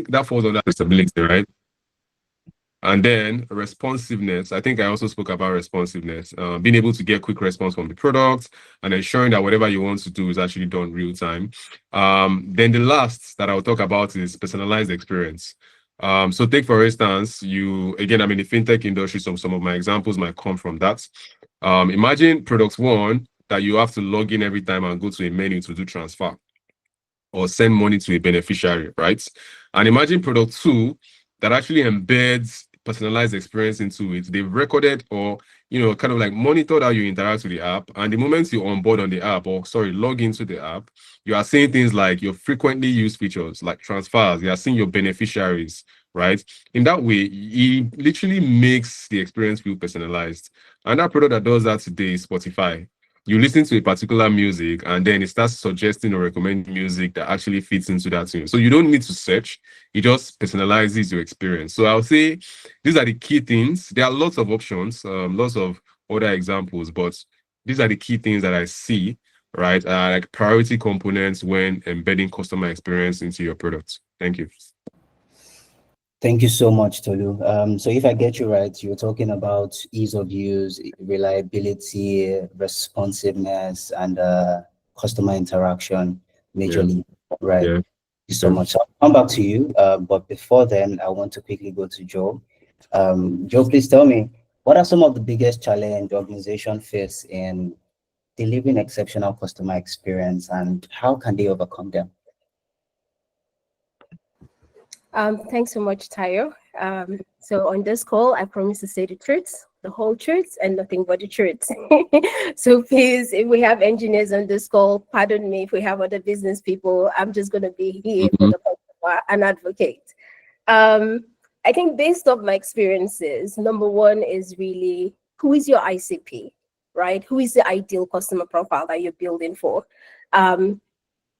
think that falls under stability, right? And then responsiveness. I think I also spoke about responsiveness, being able to get quick response from the product and ensuring that whatever you want to do is actually done real time. Then the last that I'll talk about is personalized experience. So take, for instance, again, I'm in the fintech industry, so some of my examples might come from that. Imagine product one that you have to log in every time and go to a menu to do transfer or send money to a beneficiary, right? And imagine product two that actually embeds personalized experience into it. They've recorded or, kind of like monitored how you interact with the app. And the moment you onboard on the app, log into the app, you are seeing things like your frequently used features, like transfers. You are seeing your beneficiaries, right? In that way, it literally makes the experience feel personalized. And that product that does that today is Spotify. You listen to a particular music and then it starts suggesting or recommending music that actually fits into that tune. So you don't need to search. It just personalizes your experience. So I'll say these are the key things. There are lots of options, lots of other examples, but these are the key things that I see, right? Like priority components when embedding customer experience into your product. Thank you. Thank you so much, Tolu. So if I get you right, you're talking about ease of use, reliability, responsiveness, and customer interaction majorly, right? Yeah. Thank you so much. So I'll come back to you, but before then, I want to quickly go to Joe. Joe, please tell me, what are some of the biggest challenges the organization face in delivering exceptional customer experience, and how can they overcome them? Thanks so much, Tayo. So on this call, I promise to say the truth, the whole truth, and nothing but the truth. So please, if we have engineers on this call, pardon me if we have other business people, I'm just going to be here for the customer and advocate. I think based on my experiences, number one is really, who is your ICP, right? Who is the ideal customer profile that you're building for?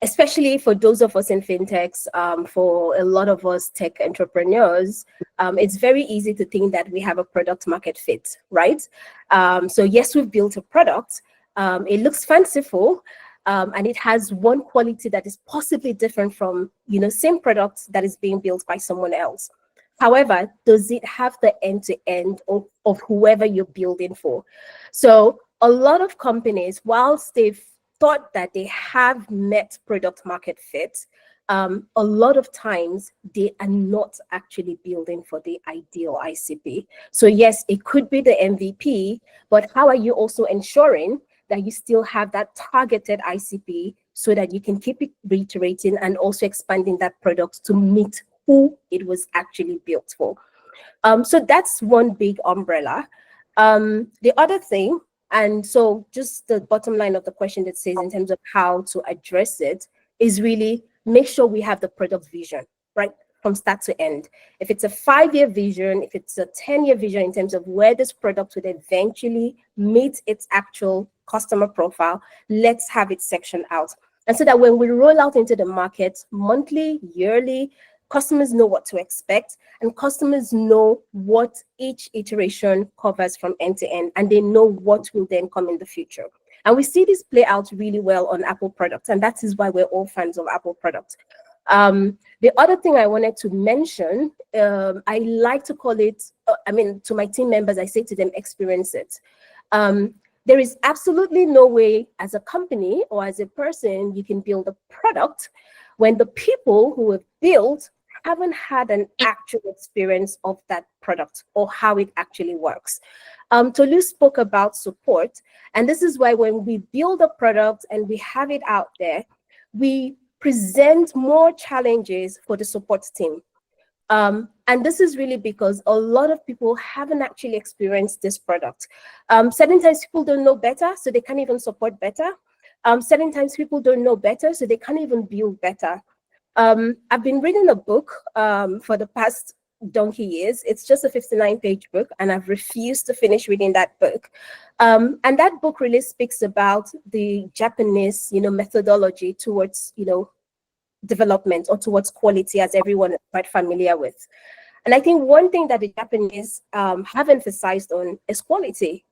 Especially for those of us in fintechs, for a lot of us tech entrepreneurs, it's very easy to think that we have a product market fit, right? So yes, we've built a product. It looks fanciful, and it has one quality that is possibly different from, same product that is being built by someone else. However, does it have the end-to-end of whoever you're building for? So a lot of companies, whilst they've thought that they have met product market fit, a lot of times they are not actually building for the ideal ICP. So yes, it could be the MVP, but how are you also ensuring that you still have that targeted ICP so that you can keep it reiterating and also expanding that product to meet who it was actually built for? So that's one big umbrella. The other thing, and so just the bottom line of the question that says in terms of how to address it is really make sure we have the product vision, right? From start to end. If it's a 5-year vision, if it's a 10-year vision in terms of where this product would eventually meet its actual customer profile, let's have it sectioned out. And so that when we roll out into the market monthly, yearly, customers know what to expect, and customers know what each iteration covers from end to end, and they know what will then come in the future. And we see this play out really well on Apple products, and that is why we're all fans of Apple products. The other thing I wanted to mention, I like to call it, to my team members, I say to them, experience it. There is absolutely no way as a company or as a person you can build a product when the people who have built haven't had an actual experience of that product or how it actually works. Tolu spoke about support, and this is why when we build a product and we have it out there, we present more challenges for the support team. And this is really because a lot of people haven't actually experienced this product. Certain times people don't know better, so they can't even support better. Certain times people don't know better, so they can't even build better. I've been reading a book for the past donkey years. It's just a 59-page book, and I've refused to finish reading that book. And that book really speaks about the Japanese, methodology towards, development or towards quality, as everyone is quite familiar with. And I think one thing that the Japanese have emphasized on is quality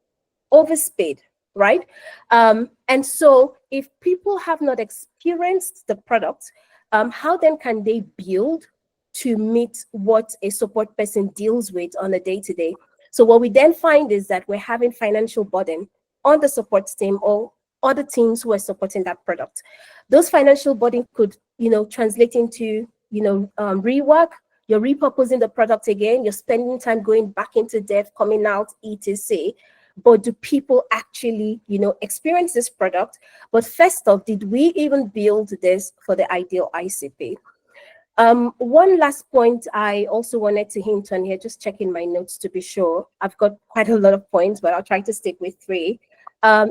over speed, right? And so if people have not experienced the product, how then can they build to meet what a support person deals with on a day-to-day. So what we then find is that we're having financial burden on the support team or other teams who are supporting that product. Those financial burden could, translate into, rework. You're repurposing the product again. You're spending time going back into dev, coming out, etc. But do people actually, experience this product? But first off, did we even build this for the ideal ICP? One last point I also wanted to hint on here, just checking my notes to be sure. I've got quite a lot of points, but I'll try to stick with 3.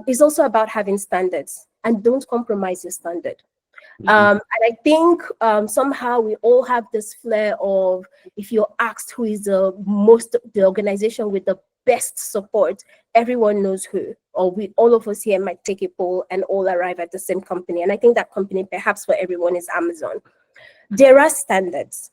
Is also about having standards, and don't compromise your standard. And I think somehow we all have this flair of, if you're asked who is the organization with the best support, everyone knows who, or all of us here might take a poll and all arrive at the same company. And I think that company, perhaps for everyone, is Amazon. There are standards.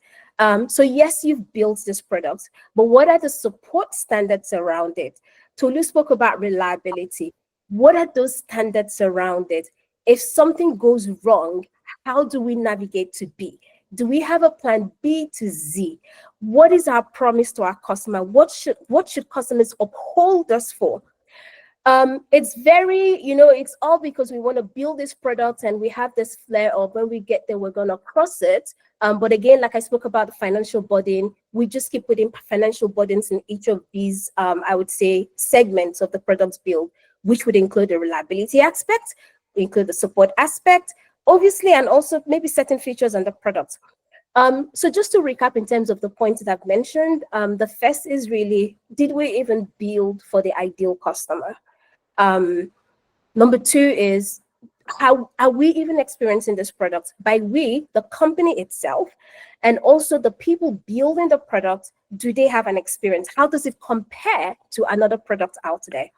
So yes, you've built this product, but what are the support standards around it? Tolu spoke about reliability. What are those standards around it? If something goes wrong, how do we navigate to B? Do we have a plan B to Z? What is our promise to our customer? What should customers uphold us for? It's very, it's all because we want to build this product and we have this flair of when we get there, we're going to cross it. But again, like I spoke about the financial burden, we just keep putting financial burdens in each of these, I would say, segments of the product build, which would include the reliability aspect, include the support aspect, obviously, and also maybe certain features on the product. So just to recap in terms of the points that I've mentioned, the first is really, did we even build for the ideal customer? Number 2 is, how are we even experiencing this product? By we, the company itself, and also the people building the product, do they have an experience? How does it compare to another product out there?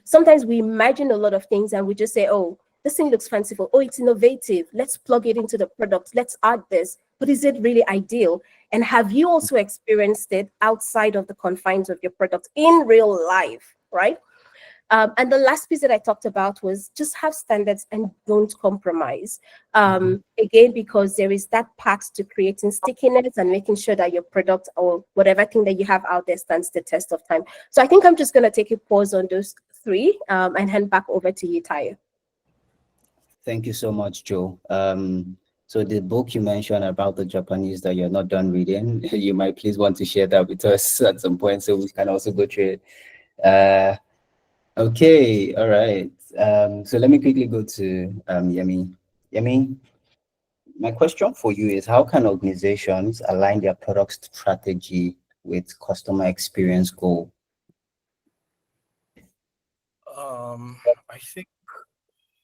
Sometimes we imagine a lot of things and we just say, oh, this thing looks fanciful. Oh, it's innovative. Let's plug it into the product. Let's add this. But is it really ideal? And have you also experienced it outside of the confines of your product in real life, right? And the last piece that I talked about was just have standards and don't compromise. Again, because there is that path to creating stickiness and making sure that your product or whatever thing that you have out there stands the test of time. So I think I'm just going to take a pause on those 3 and hand back over to you, Tayo. Thank you so much, Joe. So the book you mentioned about the Japanese that you're not done reading, you might please want to share that with us at some point so we can also go through it. Okay, all right. So let me quickly go to Yemi. Yemi, my question for you is, how can organizations align their product strategy with customer experience goal? I think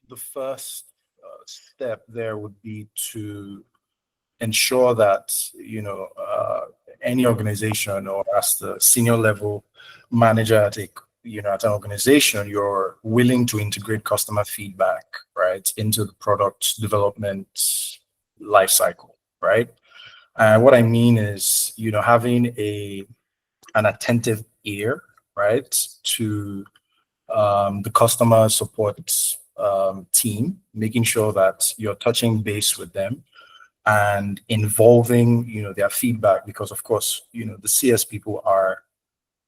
the first step there would be to ensure that, any organization, or as the senior level manager at at an organization, you're willing to integrate customer feedback, right, into the product development lifecycle, right? And what I mean is, having an attentive ear, right, to the customer support team, making sure that you're touching base with them and involving, their feedback, because of course, the CS people are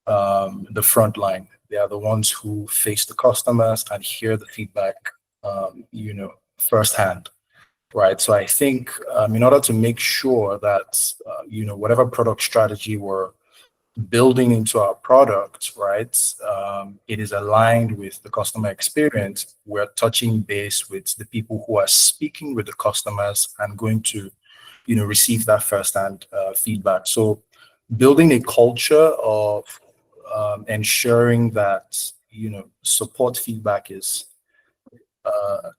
the front line. They are the ones who face the customers and hear the feedback, firsthand, right? So I think in order to make sure that, whatever product strategy we're building into our product, right, it is aligned with the customer experience, we're touching base with the people who are speaking with the customers and going to, receive that firsthand feedback. So building a culture of ensuring that, support feedback is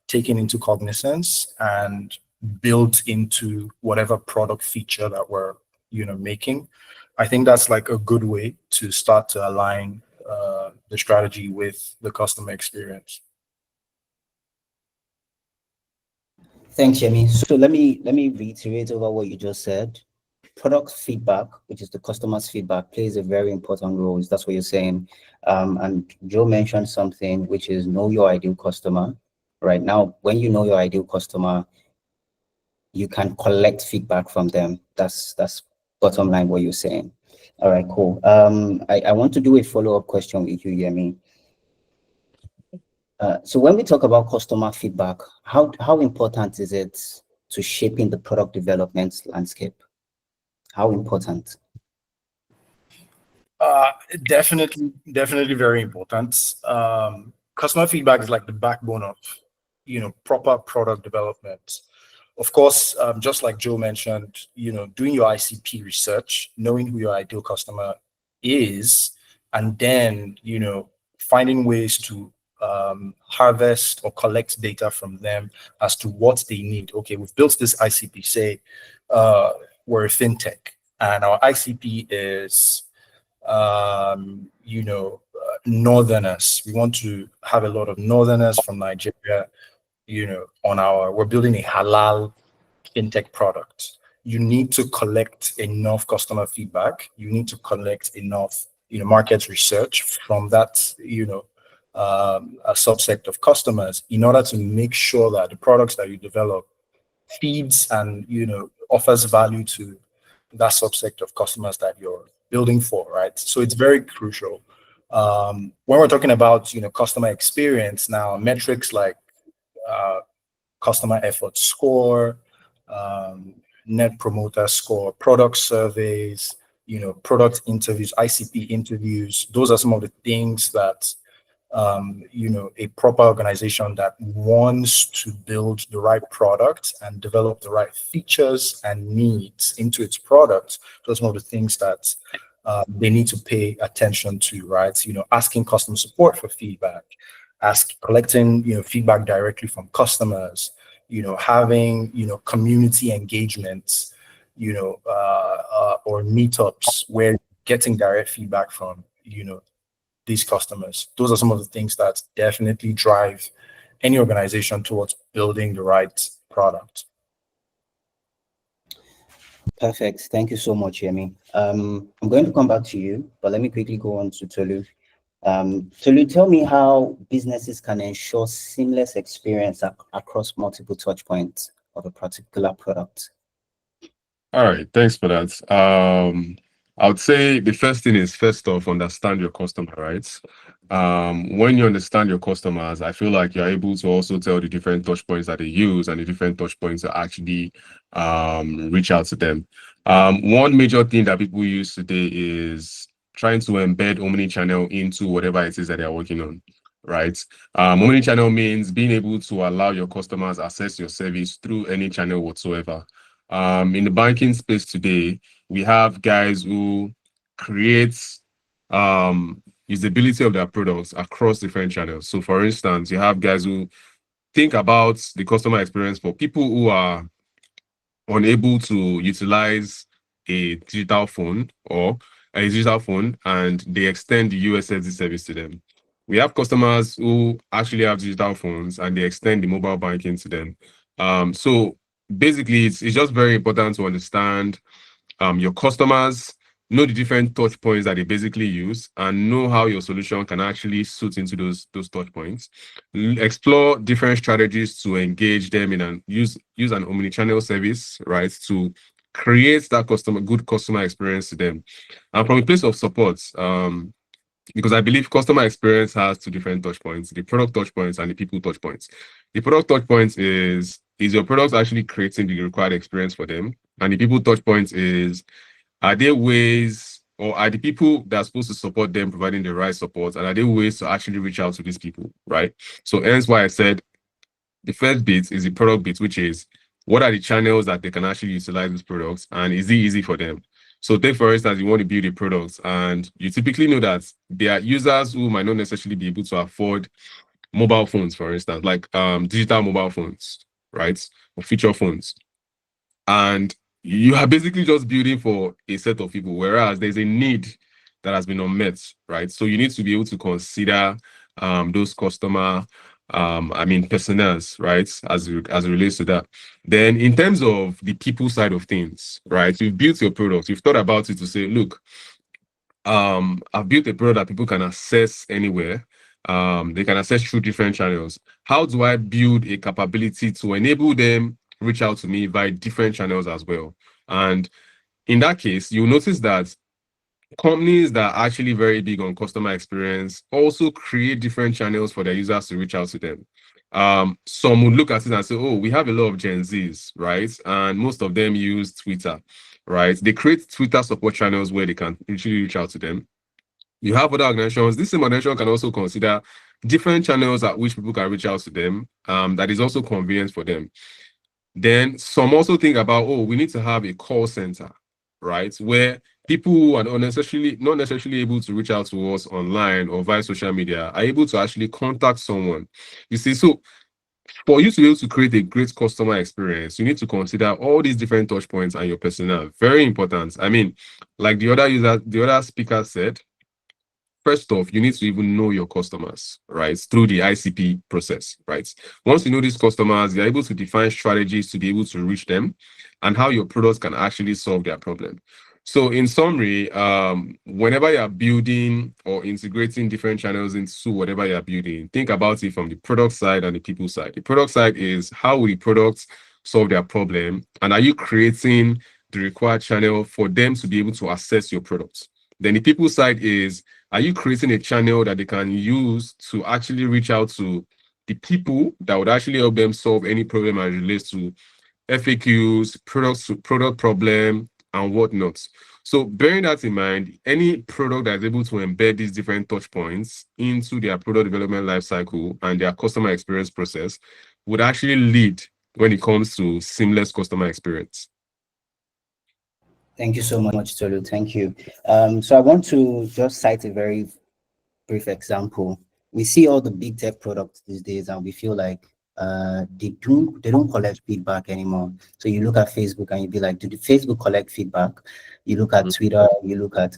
taken into cognizance and built into whatever product feature that we're, making. I think that's like a good way to start to align the strategy with the customer experience. Thanks, Yemi. So let me reiterate over what you just said. Product feedback, which is the customer's feedback, plays a very important role. That's what you're saying. And Joe mentioned something, which is know your ideal customer. Right now, when you know your ideal customer, you can collect feedback from them. That's bottom line what you're saying. All right, cool. I want to do a follow-up question with you, Yemi. So when we talk about customer feedback, how important is it to shaping the product development landscape? How important? Definitely very important. Customer feedback is like the backbone of, proper product development. Of course, just like Joe mentioned, doing your ICP research, knowing who your ideal customer is, and then, finding ways to harvest or collect data from them as to what they need. Okay, we've built this ICP, say we're a fintech, and our ICP is northerners. We want to have a lot of northerners from Nigeria, we're building a halal fintech product. You need to collect enough customer feedback. You need to collect enough, market research from that, a subset of customers in order to make sure that the products that you develop feeds and, offers value to that subset of customers that you're building for, right? So it's very crucial. When we're talking about, customer experience now, metrics like customer effort score, net promoter score, product surveys, product interviews, ICP interviews, those are some of the things that a proper organization that wants to build the right product and develop the right features and needs into its product. Those are some of the things that they need to pay attention to, right? Asking customer support for feedback, collecting, feedback directly from customers, having, community engagements, or meetups where getting direct feedback from, these customers. Those are some of the things that definitely drive any organization towards building the right product. Perfect. Thank you so much, Yemi. I'm going to come back to you, but let me quickly go on to Tolu. Tolu, tell me how businesses can ensure seamless experience across multiple touch points of a particular product. All right, thanks for that. I would say the first thing is, first off, understand your customer, right? When you understand your customers, I feel like you're able to also tell the different touch points that they use and the different touch points that actually reach out to them. One major thing that people use today is trying to embed omnichannel into whatever it is that they're working on, right? Omnichannel means being able to allow your customers access your service through any channel whatsoever. In the banking space today, we have guys who create usability of their products across different channels. So for instance, you have guys who think about the customer experience for people who are unable to utilize a digital phone and they extend the USSD service to them. We have customers who actually have digital phones and they extend the mobile banking to them. So basically, it's just very important to understand your customers, know the different touch points that they basically use, and know how your solution can actually suit into those touch points. Explore different strategies to engage them in and use an omnichannel service, right, to create that good customer experience to them. And from a place of support, because I believe customer experience has two different touch points: the product touch points and the people touch points. The product touch points is your product actually creating the required experience for them, and the people touch points is, are there ways, or are the people that are supposed to support them providing the right support, and are there ways to actually reach out to these people, right? So hence why I said the first bit is the product bit, which is what are the channels that they can actually utilize these products, and is it easy for them? So take, for instance, you want to build a product, and you typically know that there are users who might not necessarily be able to afford mobile phones, for instance, like digital mobile phones, right? Or feature phones. And you are basically just building for a set of people, whereas there's a need that has been unmet, right? So you need to be able to consider those customer, personas, right, as it relates to that. Then in terms of the people side of things, right, you've built your product, you've thought about it to say, look, I've built a product that people can access anywhere. They can access through different channels. How do I build a capability to enable them reach out to me via different channels as well. And in that case, you'll notice that companies that are actually very big on customer experience also create different channels for their users to reach out to them. Some would look at it and say, oh, we have a lot of Gen Zs, right? And most of them use Twitter, right? They create Twitter support channels where they can actually reach out to them. You have other organizations. This same organization can also consider different channels at which people can reach out to them, that is also convenient for them. Then some also think about, oh, we need to have a call center, right? Where people who are not necessarily able to reach out to us online or via social media are able to actually contact someone. You see, so for you to be able to create a great customer experience, you need to consider all these different touch points and your personnel. Very important. I mean, like the other speaker said, first off, you need to even know your customers, right? Through the ICP process, right? Once you know these customers, you're able to define strategies to be able to reach them and how your products can actually solve their problem. So in summary, whenever you're building or integrating different channels into whatever you're building, think about it from the product side and the people side. The product side is how will the products solve their problem? And are you creating the required channel for them to be able to access your products? Then the people side is, are you creating a channel that they can use to actually reach out to the people that would actually help them solve any problem as it relates to FAQs, product problem, and whatnot? So bearing that in mind, any product that is able to embed these different touch points into their product development lifecycle and their customer experience process would actually lead when it comes to seamless customer experience. Thank you so much, Tolu. Thank you. So I want to just cite a very brief example. We see all the big tech products these days, and we feel like they don't collect feedback anymore. So you look at Facebook and you be like, do the Facebook collect feedback? You look at Twitter, you look at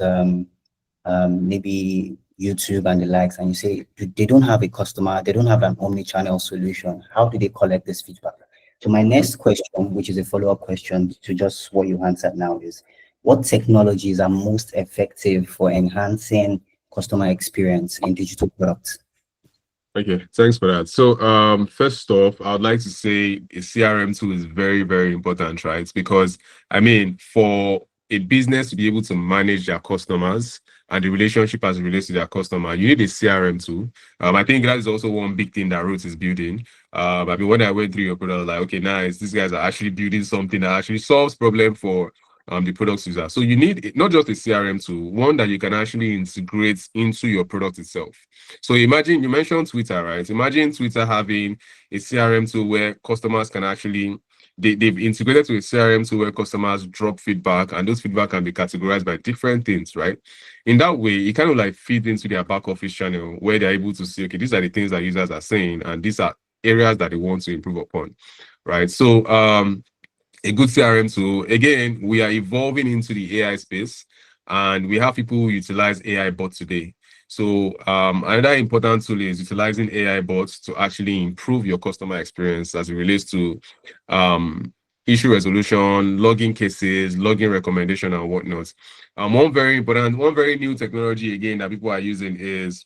maybe YouTube and the likes, and you say they don't have a customer, they don't have an omni-channel solution. How do they collect this feedback? So my next question, which is a follow-up question to just what you answered now, is what technologies are most effective for enhancing customer experience in digital products? Okay, thanks for that. So first off, I would like to say a CRM tool is very, very important, right? Because I mean, for a business to be able to manage their customers and the relationship as it relates to their customer, you need a CRM tool. I think that is also one big thing that Ruut is building. I mean, when I went through your product, I was like, okay, nice. These guys are actually building something that actually solves problem for the product user. So you need not just a CRM tool, one that you can actually integrate into your product itself. So imagine, you mentioned Twitter, right? Imagine Twitter having a CRM tool where customers can actually, they've integrated to a CRM tool where customers drop feedback, and those feedback can be categorized by different things, right? In that way, it kind of like feeds into their back office channel where they're able to see, okay, these are the things that users are saying, and these are areas that they want to improve upon, right? So a good CRM tool, again, we are evolving into the AI space, and we have people who utilize AI bots today. So another important tool is utilizing AI bots to actually improve your customer experience as it relates to issue resolution, logging cases, logging recommendation, and whatnot. One very new technology again that people are using is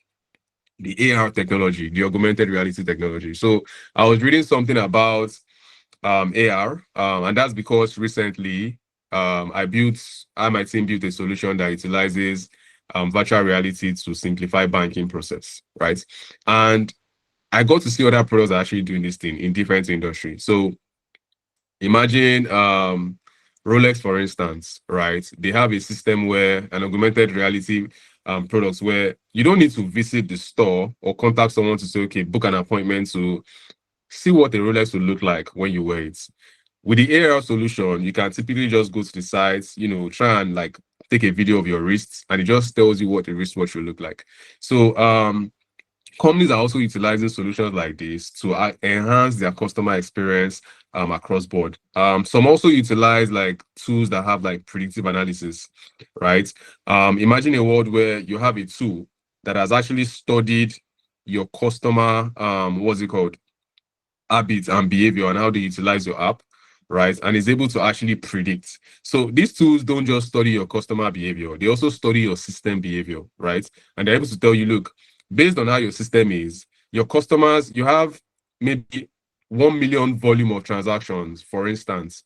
the AR technology, the augmented reality technology. So I was reading something about AR, and that's because recently my team built a solution that utilizes virtual reality to simplify banking process, right? And I got to see other products actually doing this thing in different industries. So imagine Rolex, for instance, right? They have a system where an augmented reality products where you don't need to visit the store or contact someone to say, okay, book an appointment to see what a Rolex will look like when you wear it. With the AR solution, you can typically just go to the sites, try and like take a video of your wrists, and it just tells you what a wristwatch will look like. So companies are also utilizing solutions like this to enhance their customer experience across board. Some also utilize like tools that have like predictive analysis, right? Imagine a world where you have a tool that has actually studied your customer, what's it called? Habits and behavior and how they utilize your app, right? And is able to actually predict. So these tools don't just study your customer behavior, they also study your system behavior, right? And they're able to tell you, look, based on how your system is, your customers, you have maybe 1 million volume of transactions, for instance,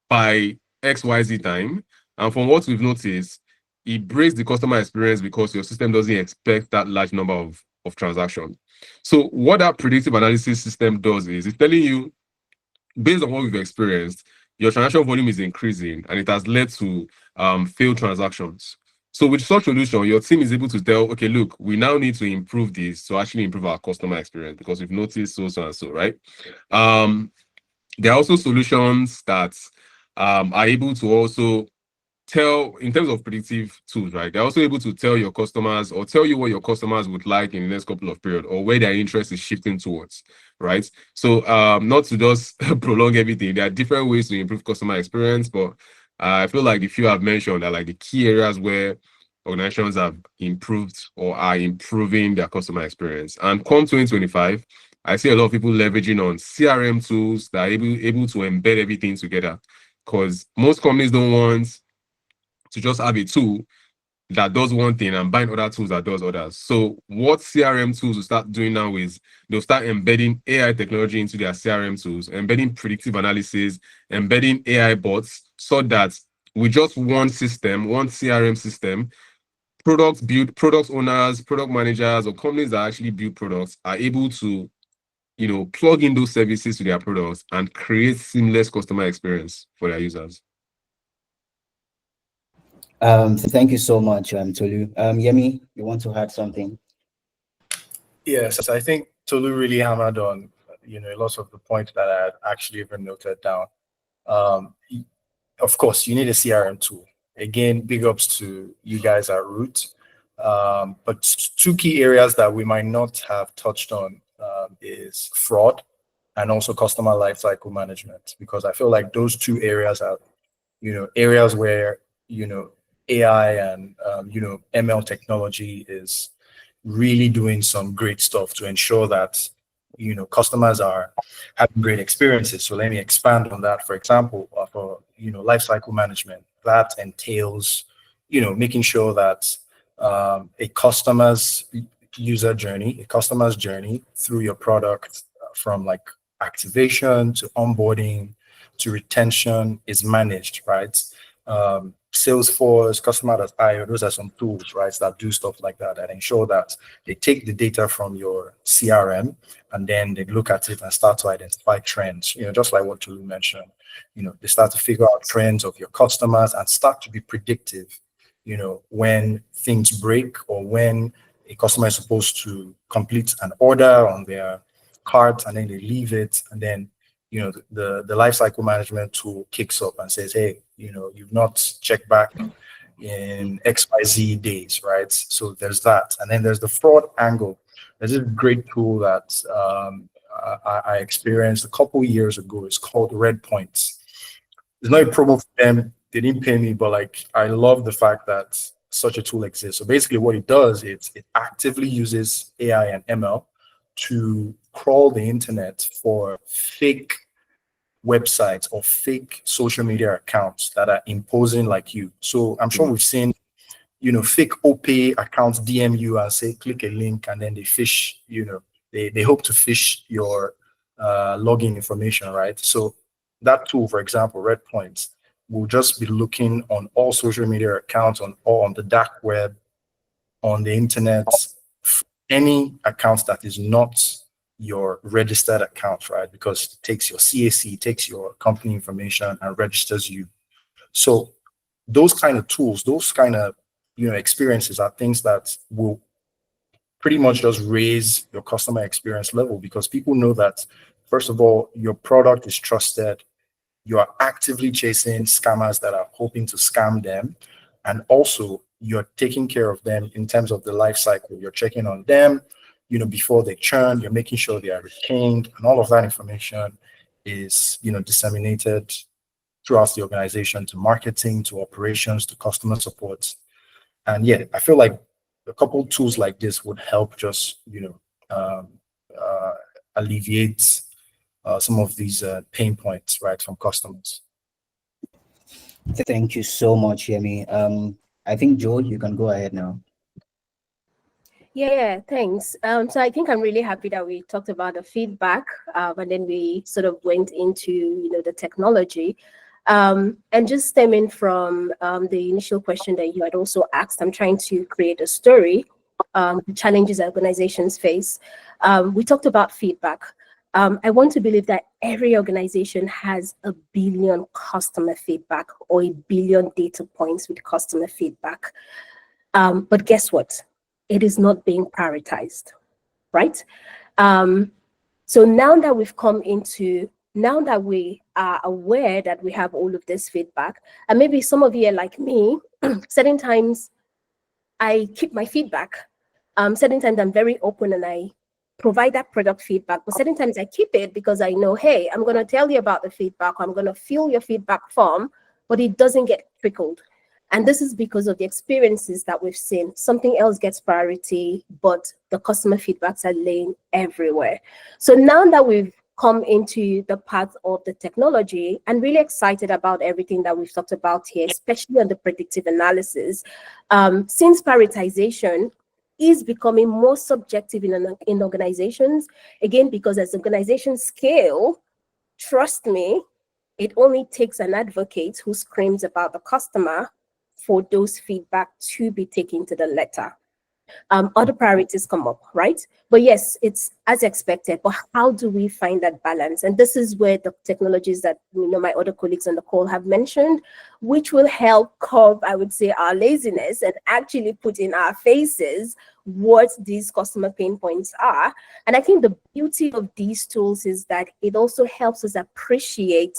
by XYZ time. And from what we've noticed, it breaks the customer experience because your system doesn't expect that large number of transactions. So what that predictive analysis system does is it's telling you, based on what we've experienced, your transaction volume is increasing and it has led to failed transactions. So with such solution, your team is able to tell, okay, look, we now need to improve this to actually improve our customer experience because we've noticed so and so, right? There are also solutions that are able to also tell, in terms of predictive tools, right? They're also able to tell your customers or tell you what your customers would like in the next couple of periods or where their interest is shifting towards, right? So not to just prolong everything, there are different ways to improve customer experience, but I feel like the few I've mentioned are like the key areas where organizations have improved or are improving their customer experience. And come 2025, I see a lot of people leveraging on CRM tools that are able to embed everything together, because most companies don't want to just have a tool that does one thing and bind other tools that does others. So what CRM tools will start doing now is they'll start embedding AI technology into their CRM tools, embedding predictive analysis, embedding AI bots, so that with just one system, one CRM system, product owners, product managers, or companies that actually build products are able to, plug in those services to their products and create seamless customer experience for their users. Thank you so much, Tolu. Yemi, you want to add something? Yes, I think Tolu really hammered on, lots of the points that I had actually even noted down. Of course, you need a CRM tool. Again, big ups to you guys at Ruut. But two key areas that we might not have touched on is fraud and also customer lifecycle management, because I feel like those two areas are, areas where, AI and, ML technology is really doing some great stuff to ensure that, customers are having great experiences. So let me expand on that. For example, for, lifecycle management, that entails, making sure that a customer's journey through your product, from like activation to onboarding to retention, is managed, right? Salesforce, Customer.io, those are some tools, right, that do stuff like that and ensure that they take the data from your CRM and then they look at it and start to identify trends, just like what Tolu mentioned. They start to figure out trends of your customers and start to be predictive, when things break or when a customer is supposed to complete an order on their cart and then they leave it, and then the lifecycle management tool kicks up and says, hey, you've not checked back in XYZ days, right? So there's that. And then there's the fraud angle. There's a great tool that I experienced a couple years ago. It's called Red Points. There's no problem for them. They didn't pay me, but like, I love the fact that such a tool exists. So basically what it does is it actively uses AI and ML to crawl the internet for fake websites or fake social media accounts that are imposing like you. So I'm sure we've seen, fake OP accounts DM you and say, click a link, and then they fish, they hope to fish your login information, right? So that tool, for example, Red Points, will just be looking on all social media accounts on the dark web, on the internet, any accounts that is not your registered account, right? Because it takes your CAC, takes your company information and registers you. So those kind of tools, those kind of experiences are things that will pretty much just raise your customer experience level, because people know that, first of all, your product is trusted. You are actively chasing scammers that are hoping to scam them, and also you're taking care of them in terms of the life cycle. You're checking on them, before they churn. You're making sure they are retained, and all of that information is, disseminated throughout the organization, to marketing, to operations, to customer support. And yeah, I feel like a couple tools like this would help just, alleviate some of these pain points, right, from customers. Thank you so much, Yemi. I think, Joe, you can go ahead now. Yeah, thanks. So I think I'm really happy that we talked about the feedback, and then we sort of went into, the technology. And just stemming from the initial question that you had also asked, I'm trying to create a story, the challenges organizations face. We talked about feedback. I want to believe that every organization has a billion customer feedback or a billion data points with customer feedback. But guess what? It is not being prioritized, right? So now that now that we are aware that we have all of this feedback, and maybe some of you are like me, certain times I keep my feedback. Certain times I'm very open and I provide that product feedback, but certain times I keep it because I know, hey, I'm going to tell you about the feedback, I'm going to fill your feedback form, but it doesn't get trickled. And this is because of the experiences that we've seen. Something else gets priority, but the customer feedbacks are laying everywhere. So now that we've come into the path of the technology, I'm really excited about everything that we've talked about here, especially on the predictive analysis. Since prioritization is becoming more subjective in organizations, again, because as organizations scale, trust me, it only takes an advocate who screams about the customer for those feedback to be taken to the letter. Other priorities come up, right? But yes, it's as expected. But how do we find that balance? And this is where the technologies that my other colleagues on the call have mentioned, which will help curb, I would say, our laziness and actually put in our faces what these customer pain points are. And I think the beauty of these tools is that it also helps us appreciate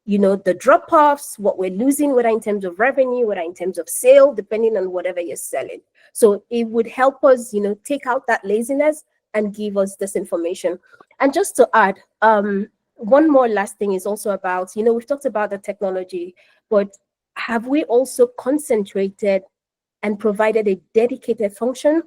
the drop-offs, what we're losing, whether in terms of revenue, whether in terms of sale, depending on whatever you're selling. So it would help us, take out that laziness and give us this information. And just to add, one more last thing is also about, we've talked about the technology, but have we also concentrated and provided a dedicated function?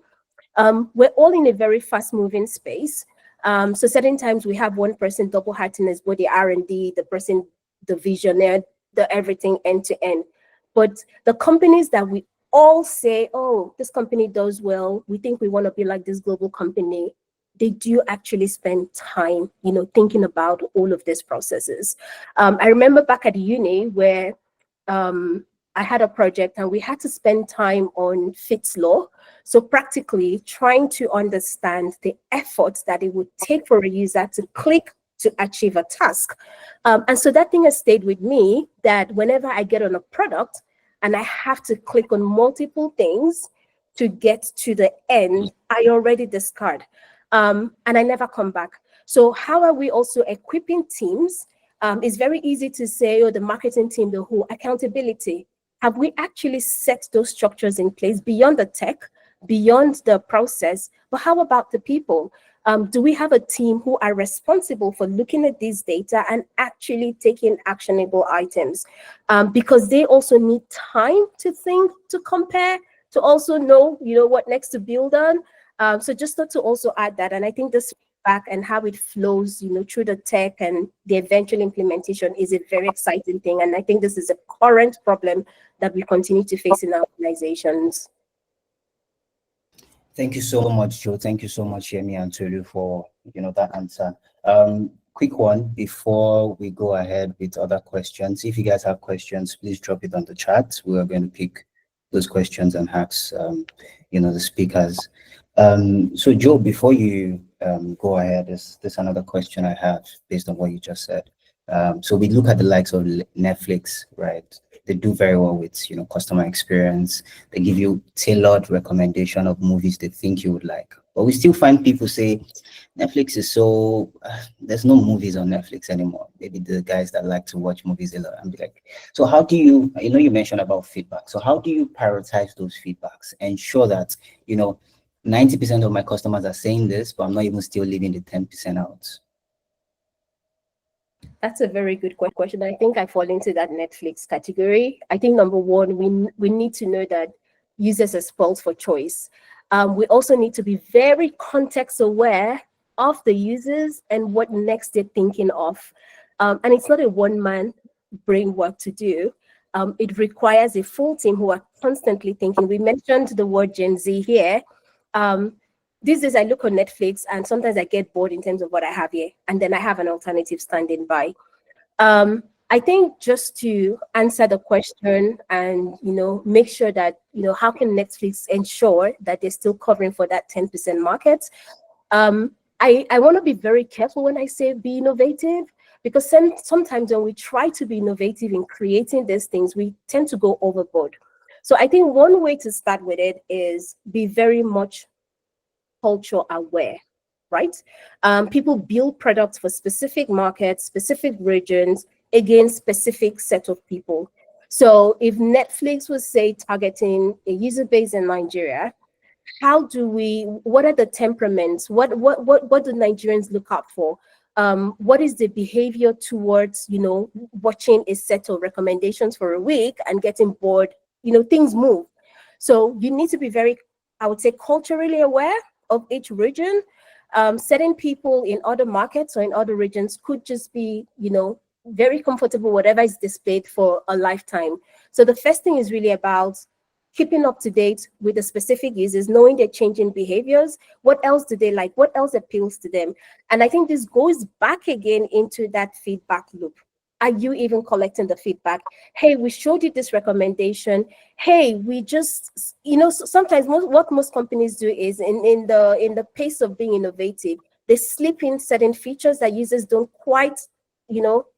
We're all in a very fast-moving space. So certain times we have one person double hatting as both the R&D, the person, the visionary, the everything end to end. But the companies that we all say, oh, this company does well, we think we want to be like this global company, they do actually spend time, thinking about all of these processes. I remember back at uni where I had a project and we had to spend time on Fitts law. So practically trying to understand the effort that it would take for a user to click to achieve a task. And so that thing has stayed with me, that whenever I get on a product and I have to click on multiple things to get to the end, I already discard. And I never come back. So how are we also equipping teams? It's very easy to say, oh, the marketing team, the whole accountability. Have we actually set those structures in place beyond the tech, beyond the process? But how about the people? Do we have a team who are responsible for looking at this data and actually taking actionable items? Because they also need time to think, to compare, to also know, what next to build on. So just to also add that, and I think this feedback and how it flows, through the tech and the eventual implementation is a very exciting thing. And I think this is a current problem that we continue to face in our organizations. Thank you so much, Joe. Thank you so much, Yemi and Tolu, for that answer. Quick one before we go ahead with other questions. If you guys have questions, please drop it on the chat. We are going to pick those questions and ask the speakers. So Joe, before you go ahead, there's another question I have based on what you just said. So we look at the likes of Netflix, right? They do very well with customer experience. They give you tailored recommendation of movies they think you would like. But we still find people say Netflix is so there's no movies on Netflix anymore. Maybe the guys that like to watch movies a lot and be like, so how do you you mentioned about feedback. So how do you prioritize those feedbacks? Ensure that 90% of my customers are saying this, but I'm not even still leaving the 10% out. That's a very good question. I think I fall into that Netflix category. I think number one, we need to know that users are spoiled for choice. We also need to be very context aware of the users and what next they're thinking of. And it's not a one-man brain work to do. It requires a full team who are constantly thinking. We mentioned the word Gen Z here. these days I look on Netflix and sometimes I get bored in terms of what I have here, and then I have an alternative standing by. I think just to answer the question and, make sure that, how can Netflix ensure that they're still covering for that 10% market? I want to be very careful when I say be innovative, because sometimes when we try to be innovative in creating these things, we tend to go overboard. So I think one way to start with it is be very much culture aware, right? People build products for specific markets, specific regions, against specific set of people. So if Netflix was, say, targeting a user base in Nigeria, what are the temperaments? What do Nigerians look out for? What is the behavior towards, watching a set of recommendations for a week and getting bored? Things move. So you need to be very, I would say, culturally aware of each region. Certain people in other markets or in other regions could just be, very comfortable, whatever is displayed for a lifetime. So the first thing is really about keeping up to date with the specific users, knowing their changing behaviors. What else do they like? What else appeals to them? And I think this goes back again into that feedback loop. Are you even collecting the feedback? Hey, we showed you this recommendation. Hey, we just, sometimes what most companies do is in the pace of being innovative, they slip in certain features that users don't quite,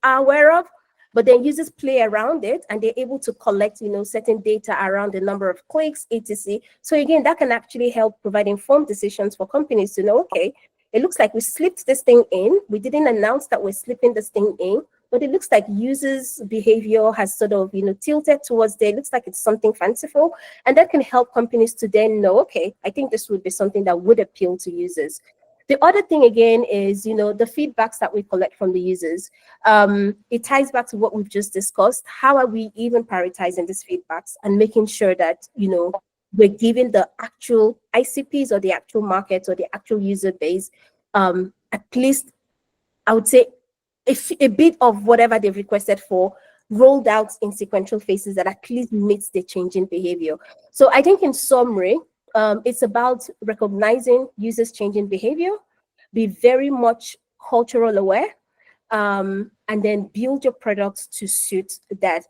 are aware of. But then users play around it and they're able to collect, certain data around the number of clicks, etc. So again, that can actually help provide informed decisions for companies to know, okay, it looks like we slipped this thing in. We didn't announce that we're slipping this thing in, but it looks like users' behavior has sort of, tilted towards there. It looks like it's something fanciful. And that can help companies to then know, okay, I think this would be something that would appeal to users. The other thing, again, is, the feedbacks that we collect from the users. It ties back to what we've just discussed. How are we even prioritizing these feedbacks and making sure that, we're giving the actual ICPs or the actual markets or the actual user base, at least, I would say, a bit of whatever they've requested for, rolled out in sequential phases that at least meets the changing behavior. So I think in summary, it's about recognizing users' changing behavior, be very much cultural aware, and then build your products to suit that.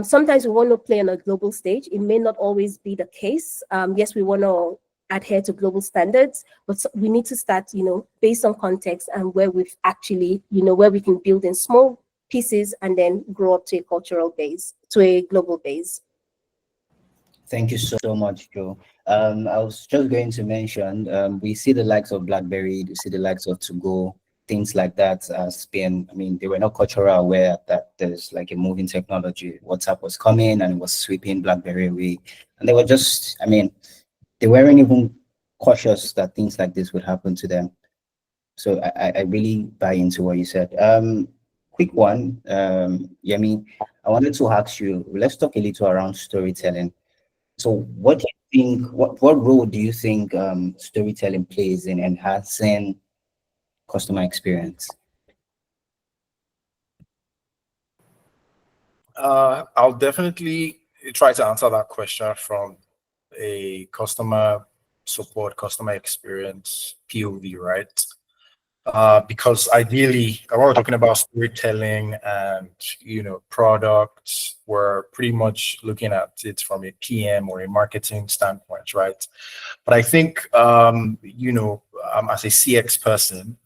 Sometimes we want to play on a global stage. It may not always be the case. Yes, we want to adhere to global standards, but we need to start, based on context and where we've actually, where we can build in small pieces and then grow up to a cultural base, to a global base. Thank you so much, Joe. I was just going to mention, we see the likes of BlackBerry, we see the likes of To Go, things like that as being, they were not cultural aware that there's like a moving technology. WhatsApp was coming and it was sweeping BlackBerry away. And they were just, they weren't even cautious that things like this would happen to them. So I really buy into what you said. Quick one, Yemi, I wanted to ask you, let's talk a little around storytelling. So what do you think, what role do you think storytelling plays in enhancing customer experience? I'll definitely try to answer that question from a customer support, customer experience POV, right? Because ideally, when we're talking about storytelling and, products, we're pretty much looking at it from a PM or a marketing standpoint, right? But I think, as a CX person,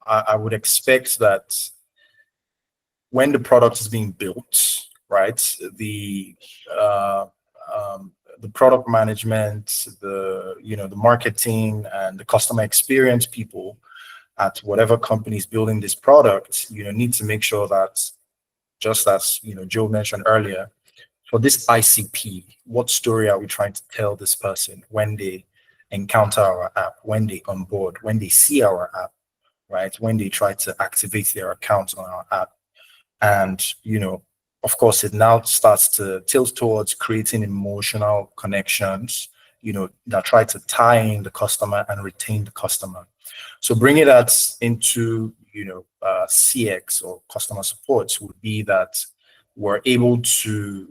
I would expect that when the product is being built, right, the product management, the marketing and the customer experience people at whatever company is building this product, need to make sure that, just as Joe mentioned earlier, for this ICP, what story are we trying to tell this person when they encounter our app, when they onboard, when they see our app, right, when they try to activate their account on our app. And, of course, it now starts to tilt towards creating emotional connections, that try to tie in the customer and retain the customer. So bringing that into, CX or customer support would be that we're able to,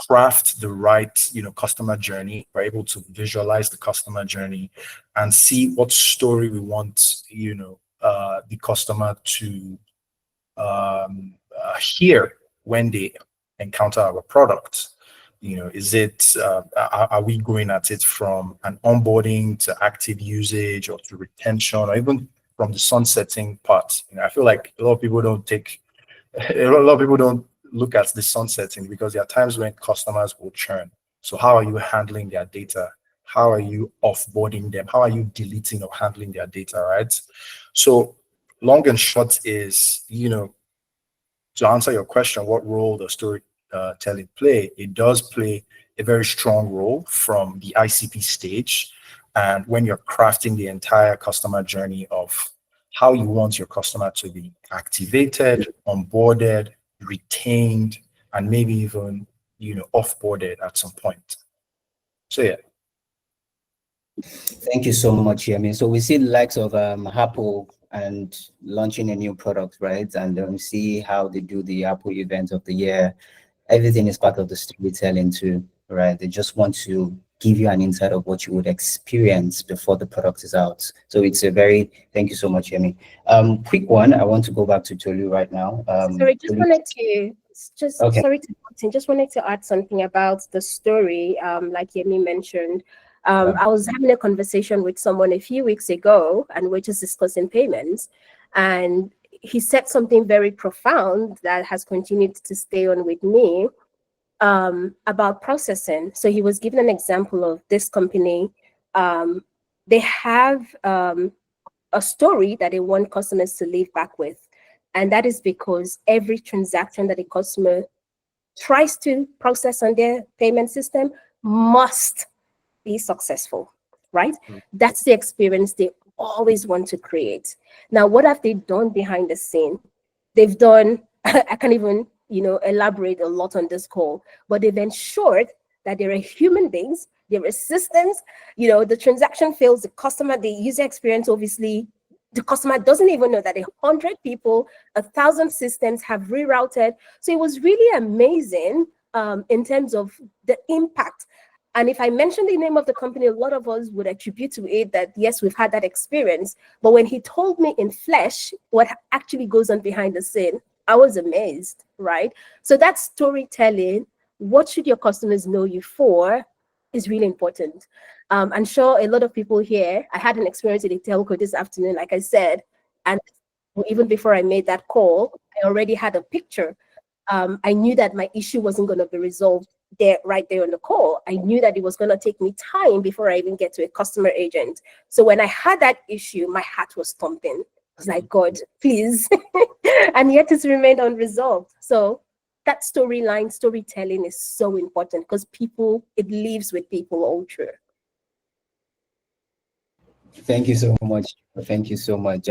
craft the right, customer journey. We're able to visualize the customer journey and see what story we want, the customer to hear when they encounter our product. Is it, are we going at it from an onboarding to active usage or to retention, or even from the sunsetting part? I feel like a lot of people don't look at the sunsetting, because there are times when customers will churn. So how are you handling their data? How are you offboarding them? How are you deleting or handling their data, right? So long and short is, to answer your question, what role does storytelling play? It does play a very strong role from the ICP stage. And when you're crafting the entire customer journey of how you want your customer to be activated, onboarded, retained, and maybe even, offboarded at some point. So yeah. Thank you so much, Yemi. So we see the likes of Apple and launching a new product, right? And see how they do the Apple event of the year. Everything is part of the storytelling too, right? They just want to give you an insight of what you would experience before the product is out. So it's a very, thank you so much, Yemi. Quick one, I want to go back to Tolu right now. Sorry, just Tolu. wanted to Okay. sorry to just wanted to add something about the story. Like Yemi mentioned, I was having a conversation with someone a few weeks ago, and we're just discussing payments, and he said something very profound that has continued to stay on with me, about processing. So he was giving an example of this company. They have a story that they want customers to leave back with. And that is because every transaction that a customer tries to process on their payment system must be successful, right? That's the experience they always want to create. Now, what have they done behind the scene? They've done, I can't even, elaborate a lot on this call, but they've ensured that there are human beings, there are systems, the transaction fails, the user experience, obviously, the customer doesn't even know that 100 people, 1,000 systems have rerouted. So it was really amazing in terms of the impact. And if I mention the name of the company, a lot of us would attribute to it that, yes, we've had that experience. But when he told me in flesh what actually goes on behind the scene, I was amazed, right? So that storytelling, what should your customers know you for, is really important. I'm sure a lot of people here, I had an experience in a telco this afternoon, like I said, and even before I made that call, I already had a picture. I knew that my issue wasn't going to be resolved right there on the call. I knew that it was going to take me time before I even get to a customer agent. So when I had that issue, my heart was thumping. I was like, God, please. And yet it's remained unresolved. So that storytelling is so important, because it lives with people all through. Thank you so much. Thank you so much.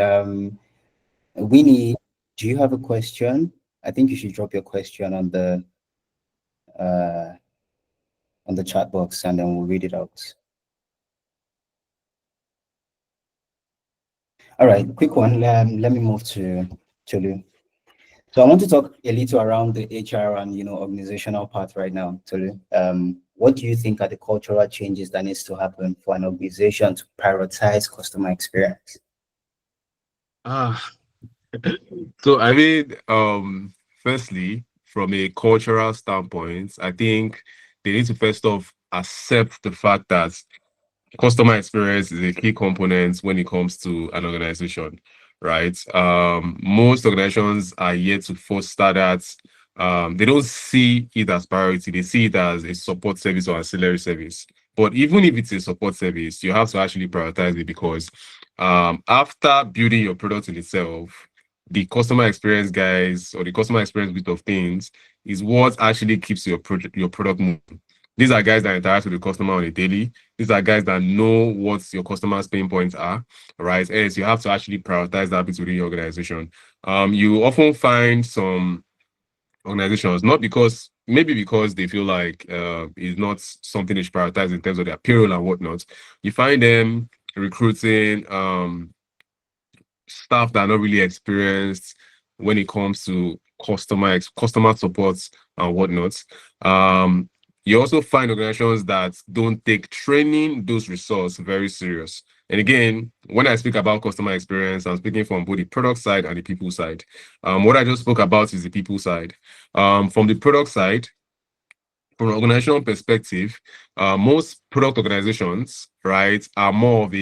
Winnie, do you have a question? I think you should drop your question on the chat box, and then we'll read it out. All right, quick one. Let me move to Tolu. So I want to talk a little around the HR and organizational part right now, Tolu. What do you think are the cultural changes that needs to happen for an organization to prioritize customer experience? So I mean, firstly, from a cultural standpoint, I think they need to first off accept the fact that customer experience is a key component when it comes to an organization, right? Most organizations are yet to foster that. They don't see it as priority. They see it as a support service or ancillary service. But even if it's a support service, you have to actually prioritize it, because after building your product in itself, the customer experience guys, or the customer experience bit of things, is what actually keeps your product moving. These are guys that interact with the customer on a daily. These are guys that know what your customers' pain points are, right? And so you have to actually prioritize that within your organization. You often find some organizations, maybe because they feel like it's not something they should prioritize in terms of their payroll and whatnot. You find them recruiting staff that are not really experienced when it comes to customer support and whatnot. You also find organizations that don't take training those resources very serious. And again, when I speak about customer experience, I'm speaking from both the product side and the people side. What I just spoke about is the people side. From the product side, from an organizational perspective, most product organizations, right, are more of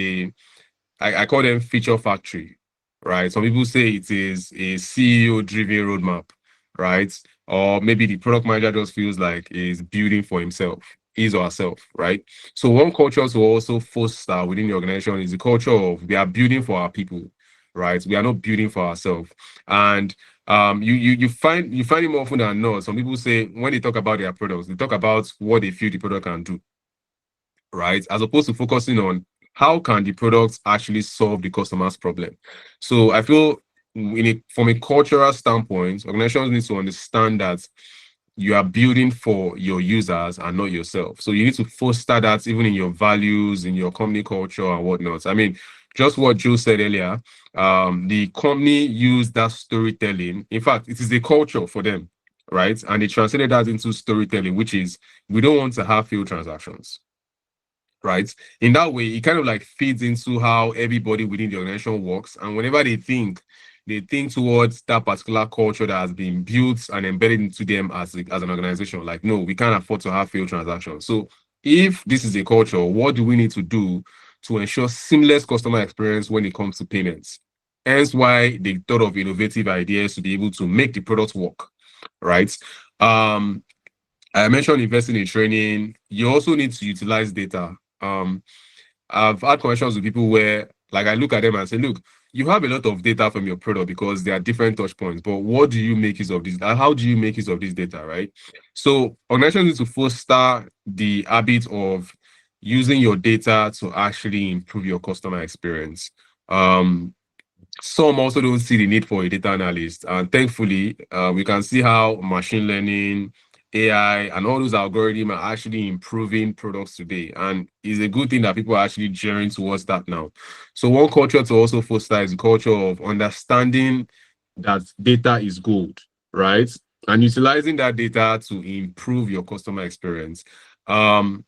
I call them feature factory, right? Some people say it is a CEO-driven roadmap, right? Or maybe the product manager just feels like is building for himself, his or herself, right? So one culture to also foster within the organization is the culture of we are building for our people, right? We are not building for ourselves. And you find it more often than not. Some people say when they talk about their products, they talk about what they feel the product can do, right? As opposed to focusing on how can the products actually solve the customer's problem. So I feel from a cultural standpoint, organizations need to understand that you are building for your users and not yourself. So you need to foster that even in your values, in your company culture and whatnot. I mean, just what Joe said earlier, the company used that storytelling. In fact, it is a culture for them, right? And they translated that into storytelling, which is we don't want to have failed transactions, right? In that way, it kind of like feeds into how everybody within the organization works. And whenever they think towards that particular culture that has been built and embedded into them as an organization. Like, no, we can't afford to have failed transactions. So if this is a culture, what do we need to do to ensure seamless customer experience when it comes to payments? Hence why they thought of innovative ideas to be able to make the product work, right? I mentioned investing in training. You also need to utilize data. I've had conversations with people where, like, I look at them and say, look, you have a lot of data from your product because there are different touch points, but what do you make use of this? How do you make use of this data, right? So organizations need to foster the habit of using your data to actually improve your customer experience. Some also don't see the need for a data analyst. And thankfully, we can see how machine learning, AI, and all those algorithms are actually improving products today. And it's a good thing that people are actually gearing towards that now. So one culture to also foster is the culture of understanding that data is gold, right? And utilizing that data to improve your customer experience. The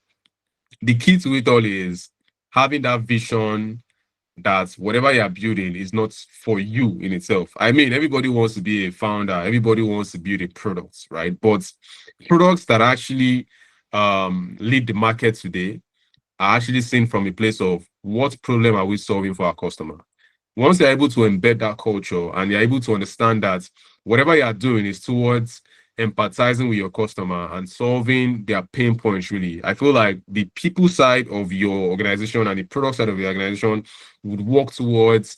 key to it all is having that vision that whatever you're building is not for you in itself. I mean, everybody wants to be a founder, everybody wants to build a product, right? But products that actually lead the market today are actually seen from a place of what problem are we solving for our customer? Once you're able to embed that culture and you're able to understand that whatever you're doing is towards empathizing with your customer and solving their pain points, really, I feel like the people side of your organization and the product side of the organization would work towards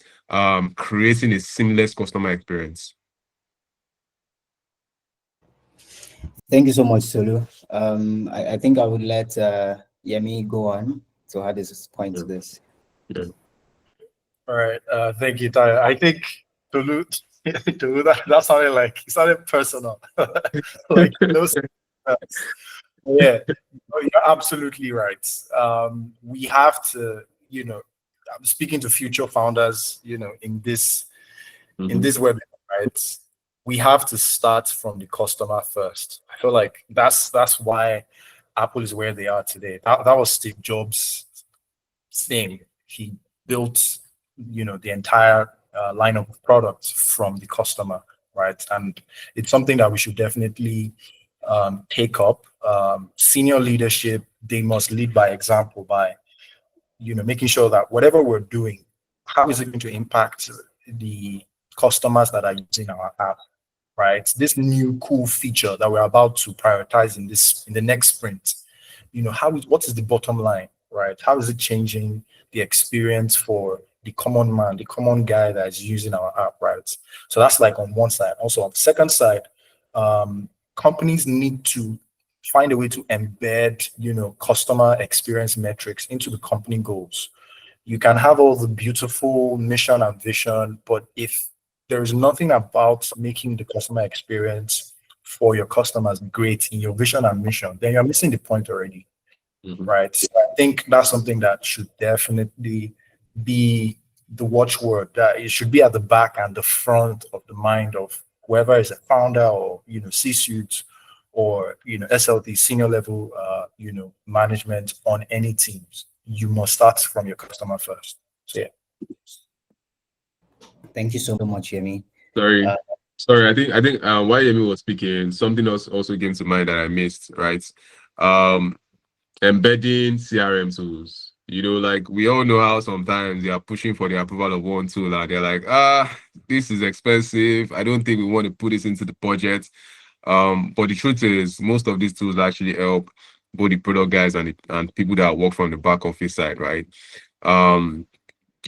creating a seamless customer experience. Thank you so much, Solu. I think I would let Yemi go on to add his point to this. Yeah. All right. Thank you, Tyler. I think that sounded like it sounded personal. Like those. Yeah, you're absolutely right. We have to, I'm speaking to future founders, in this webinar, right? We have to start from the customer first. I feel like that's why Apple is where they are today. That was Steve Jobs' thing. He built, the entire lineup of products from the customer, right? And it's something that we should definitely take up. Senior leadership, they must lead by example by, making sure that whatever we're doing, how is it going to impact the customers that are using our app, right? This new cool feature that we're about to prioritize in the next sprint, what is the bottom line, right? How is it changing the experience for the common man, the common guy that is using our app, right? So that's like on one side. Also on the second side, companies need to find a way to embed, customer experience metrics into the company goals. You can have all the beautiful mission and vision, but if there is nothing about making the customer experience for your customers great in your vision and mission, then you're missing the point already, right? So I think that's something that should definitely be the watchword, that it should be at the back and the front of the mind of whoever is a founder or, C-suite or SLT, senior level management on any teams, you must start from your customer first. So yeah. Thank you so much, Yemi. Sorry. Sorry, I think while Yemi was speaking, something else also came to mind that I missed, right? Embedding CRM tools. Like we all know how sometimes they are pushing for the approval of one tool and they're like, this is expensive. I don't think we want to put this into the budget. But the truth is, most of these tools actually help both the product guys and people that work from the back office side, right?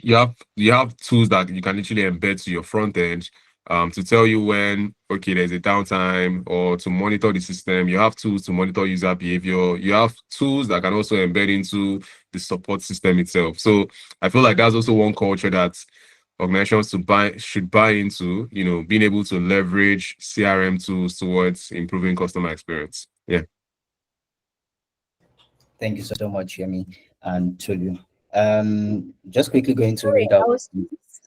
You have tools that you can literally embed to your front end to tell you when, okay, there's a downtime, or to monitor the system. You have tools to monitor user behavior. You have tools that can also embed into the support system itself. So I feel like that's also one culture that organizations should buy into, being able to leverage CRM tools towards improving customer experience. Yeah. Thank you so much, Yemi and Tolu. Just quickly going to Sorry, read out.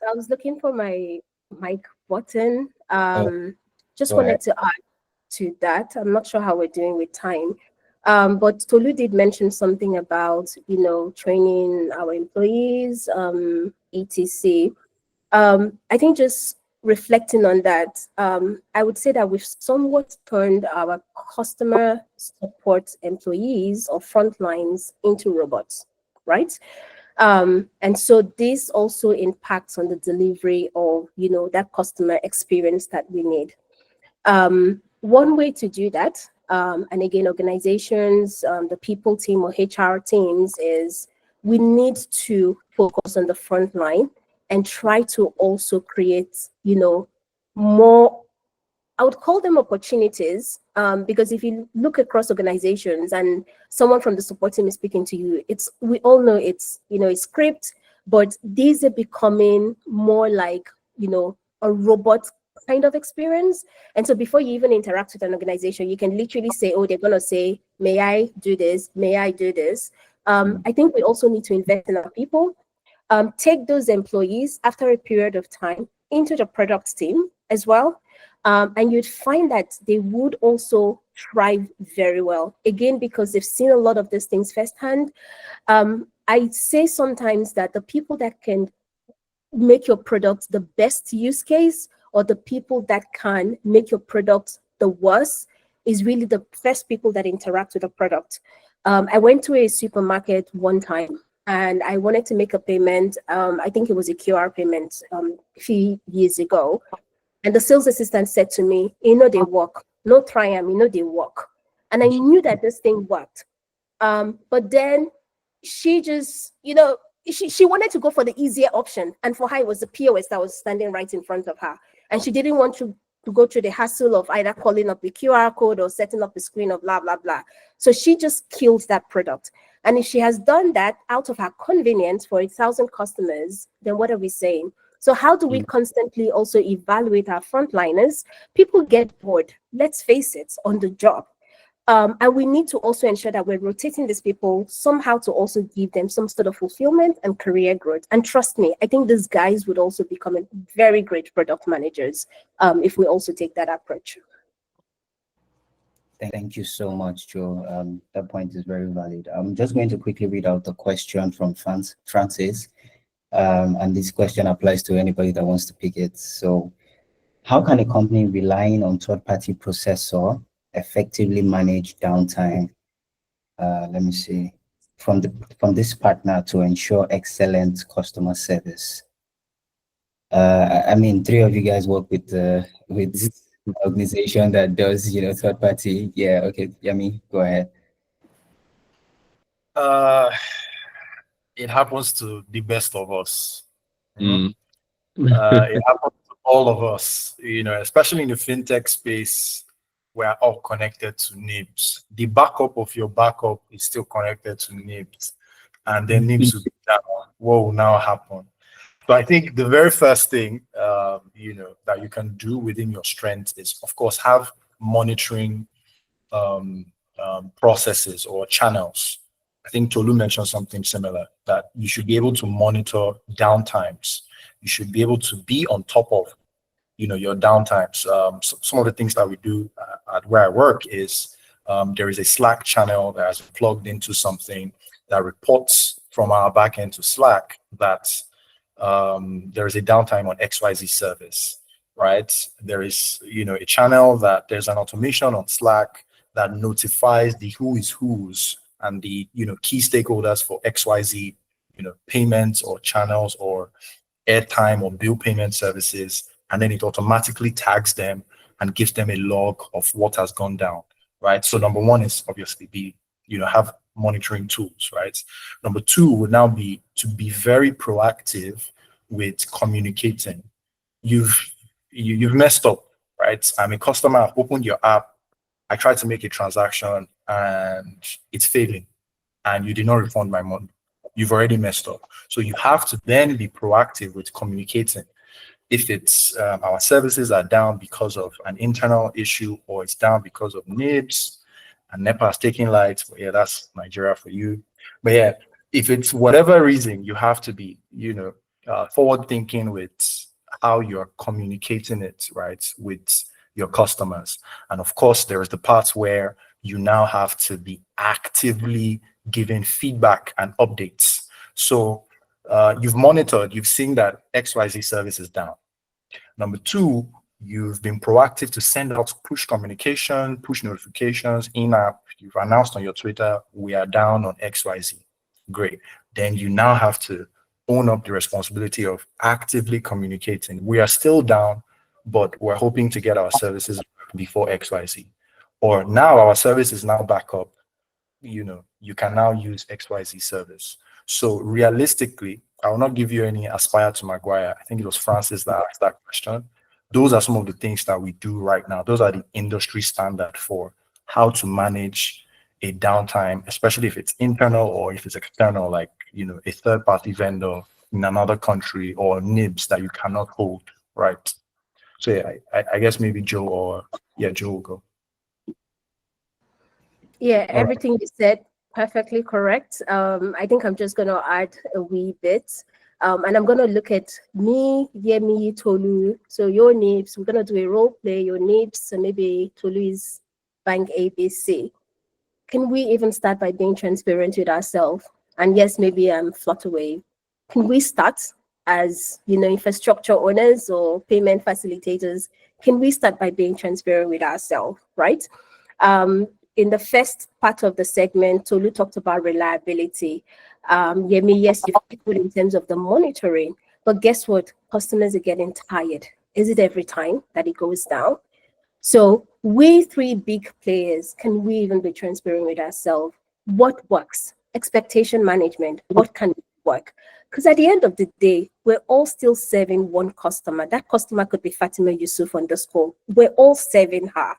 I was looking for my mic button. Just go wanted ahead. to add to that. I'm not sure how we're doing with time. But Tolu did mention something about, training our employees, etc. I think just reflecting on that, I would say that we've somewhat turned our customer support employees or frontlines into robots, right? And so this also impacts on the delivery of, that customer experience that we need. One way to do that, and again, organizations, the people team or HR teams, is we need to focus on the front line and try to also create, more, I would call them opportunities, because if you look across organizations and someone from the support team is speaking to you, we all know it's a script, but these are becoming more like, a robot kind of experience. And so before you even interact with an organization, you can literally say, oh, they're going to say, may I do this? May I do this? I think we also need to invest in our people. Take those employees after a period of time into the product team as well. And you'd find that they would also thrive very well. Again, because they've seen a lot of these things firsthand. I say sometimes that the people that can make your product the best use case, or the people that can make your product the worst, is really the first people that interact with the product. I went to a supermarket one time and I wanted to make a payment. I think it was a QR payment a few years ago. And the sales assistant said to me, they work. No try them, they work. And I knew that this thing worked. But then she just, she wanted to go for the easier option. And for her, it was the POS that was standing right in front of her. And she didn't want to go through the hassle of either calling up the QR code or setting up the screen of blah, blah, blah. So she just killed that product. And if she has done that out of her convenience for 1,000 customers, then what are we saying? So how do we constantly also evaluate our frontliners? People get bored, let's face it, on the job. And we need to also ensure that we're rotating these people somehow to also give them some sort of fulfillment and career growth. And trust me, I think these guys would also become very great product managers if we also take that approach. Thank you so much, Joe. That point is very valid. I'm just going to quickly read out the question from Francis. And this question applies to anybody that wants to pick it. So, how can a company relying on third-party processor effectively manage downtime? Let me see. From this partner to ensure excellent customer service. I mean, three of you guys work with organization that does third party. Yeah, okay, Yemi, go ahead. It happens to the best of us. Mm. It happens to all of us, especially in the fintech space. We're all connected to NIBs. The backup of your backup is still connected to NIBs. And then NIBs will be down. What will now happen? So I think the very first thing, that you can do within your strength is, of course, have monitoring processes or channels. I think Tolu mentioned something similar, that you should be able to monitor downtimes. You should be able to be on top of, your downtimes. So some of the things that we do at where I work is there is a Slack channel that has plugged into something that reports from our backend to Slack that there is a downtime on XYZ service, right? There is, a channel that there's an automation on Slack that notifies the who is who's and the, key stakeholders for XYZ, payments or channels or airtime or bill payment services. And then it automatically tags them and gives them a log of what has gone down, right? So number one is obviously have monitoring tools, right? Number two would now be to be very proactive with communicating. You've messed up, right? I'm a customer, I've opened your app, I tried to make a transaction and it's failing and you did not refund my money. You've already messed up. So you have to then be proactive with communicating. If it's our services are down because of an internal issue or it's down because of NIBS and NEPA is taking lights, but yeah, that's Nigeria for you. But yeah, if it's whatever reason, you have to be, forward thinking with how you're communicating it, right, with your customers. And of course, there is the parts where you now have to be actively giving feedback and updates. So you've monitored, you've seen that XYZ service is down. Number two, you've been proactive to send out push communication, push notifications, in-app. You've announced on your Twitter, we are down on XYZ. Great. Then you now have to own up the responsibility of actively communicating. We are still down, but we're hoping to get our services before XYZ. Or now our service is now back up. You can now use XYZ service. So realistically, I will not give you any aspire to Maguire. I think it was Francis that asked that question. Those are some of the things that we do right now. Those are the industry standard for how to manage a downtime, especially if it's internal or if it's external, like, a third-party vendor in another country or NIBS that you cannot hold, right? So yeah, I guess maybe Joe will go. Yeah, everything you said, perfectly correct. I think I'm just going to add a wee bit. And I'm going to look at me, Yemi, Tolu. So your NIBS, we're going to do a role play, your NIBS, so maybe Tolu is Bank ABC. Can we even start by being transparent with ourselves? And yes, maybe I'm Flutterwave. Can we start as, infrastructure owners or payment facilitators? Can we start by being transparent with ourselves, right? In the first part of the segment, Tolu talked about reliability. Yemi, yes, you've put in terms of the monitoring, but guess what? Customers are getting tired. Is it every time that it goes down? So we three big players, can we even be transparent with ourselves? What works? Expectation management, what can work? Because at the end of the day, we're all still serving one customer. That customer could be Fatima Yusuf _. We're all serving her.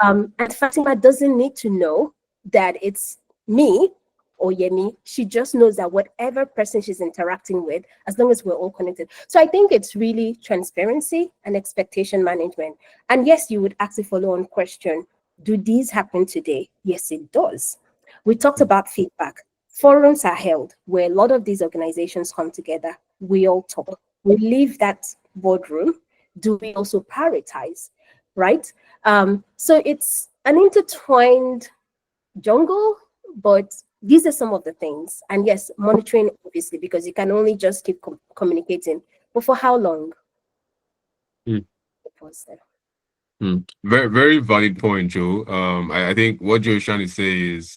And Fatima doesn't need to know that it's me or Yemi. She just knows that whatever person she's interacting with, as long as we're all connected. So I think it's really transparency and expectation management. And yes, you would ask a follow-on question. Do these happen today? Yes, it does. We talked about feedback. Forums are held where a lot of these organizations come together. We all talk. We leave that boardroom. Do we also prioritize? Right? So it's an intertwined jungle, but these are some of the things. And yes, monitoring, obviously, because you can only just keep communicating. But for how long? Very, very valid point, Joe. I think what Joe is trying to say is,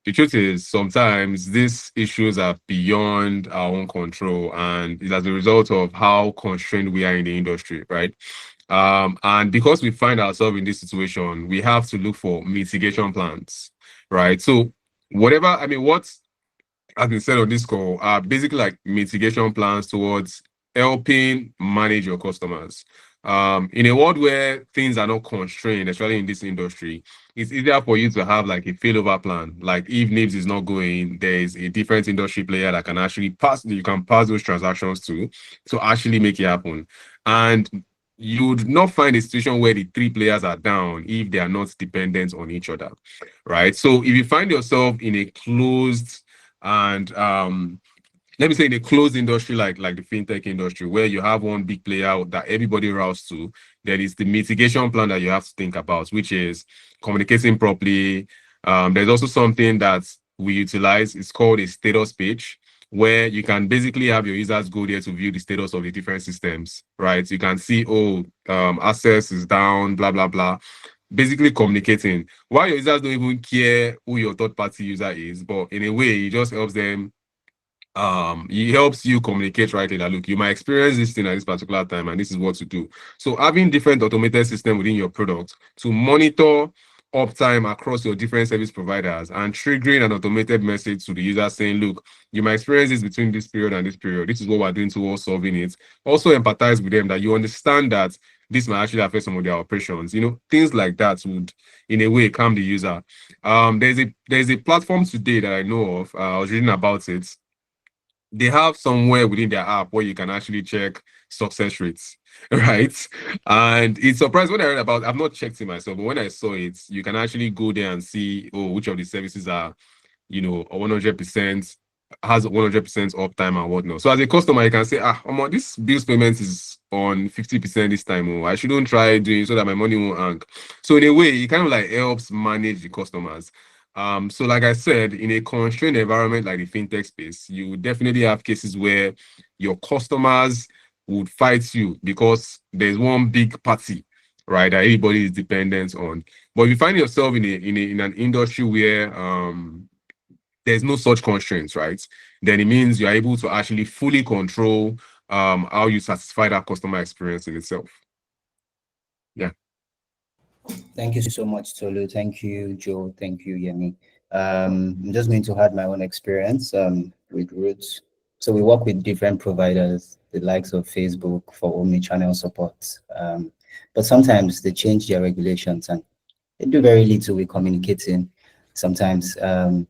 the truth is sometimes these issues are beyond our own control, and it's as a result of how constrained we are in the industry, right? And because we find ourselves in this situation, we have to look for mitigation plans, right? So what has been said on this call are basically like mitigation plans towards helping manage your customers. In a world where things are not constrained, especially in this industry, it's easier for you to have like a failover plan. Like if NIBS is not going, there is a different industry player that can actually you can pass those transactions to actually make it happen. And you would not find a situation where the three players are down if they are not dependent on each other, right? So if you find yourself in a closed and let me say in a closed industry like the fintech industry, where you have one big player that everybody routes to, there is the mitigation plan that you have to think about, which is communicating properly. There's also something that we utilize. It's called a status page, where you can basically have your users go there to view the status of the different systems, right? You can see, oh, access is down, blah, blah, blah. Basically communicating. While your users don't even care who your third-party user is, but in a way, it just helps them, it helps you communicate rightly that, look, you might experience this thing at this particular time, and this is what to do. So having different automated system within your product to monitor uptime across your different service providers and triggering an automated message to the user saying, look, you might experience this between this period and this period. This is what we're doing towards solving it. Also empathize with them that you understand that this might actually affect some of their operations. You know, things like that would, in a way, calm the user. There's a platform today that I know of. I was reading about it. They have somewhere within their app where you can actually check success rates, right? And it's surprised when I read about, I've not checked it myself, but when I saw it, you can actually go there and see, oh, which of the services are, you know, 100%, has 100% uptime and whatnot. So as a customer, you can say, this bills payment is on 50% this time. Oh, I shouldn't try doing so that my money won't hang. So in a way, it kind of like helps manage the customers. So like I said, in a constrained environment like the fintech space, you would definitely have cases where your customers would fight you because there's one big party, right, that everybody is dependent on. But if you find yourself in an industry where there's no such constraints, right, then it means you're able to actually fully control how you satisfy that customer experience in itself. Yeah. Thank you so much, Tolu. Thank you, Joe. Thank you, Yemi. I'm just going to add my own experience with Ruut. So we work with different providers, the likes of Facebook for omni-channel support. But sometimes they change their regulations and they do very little with communicating sometimes. But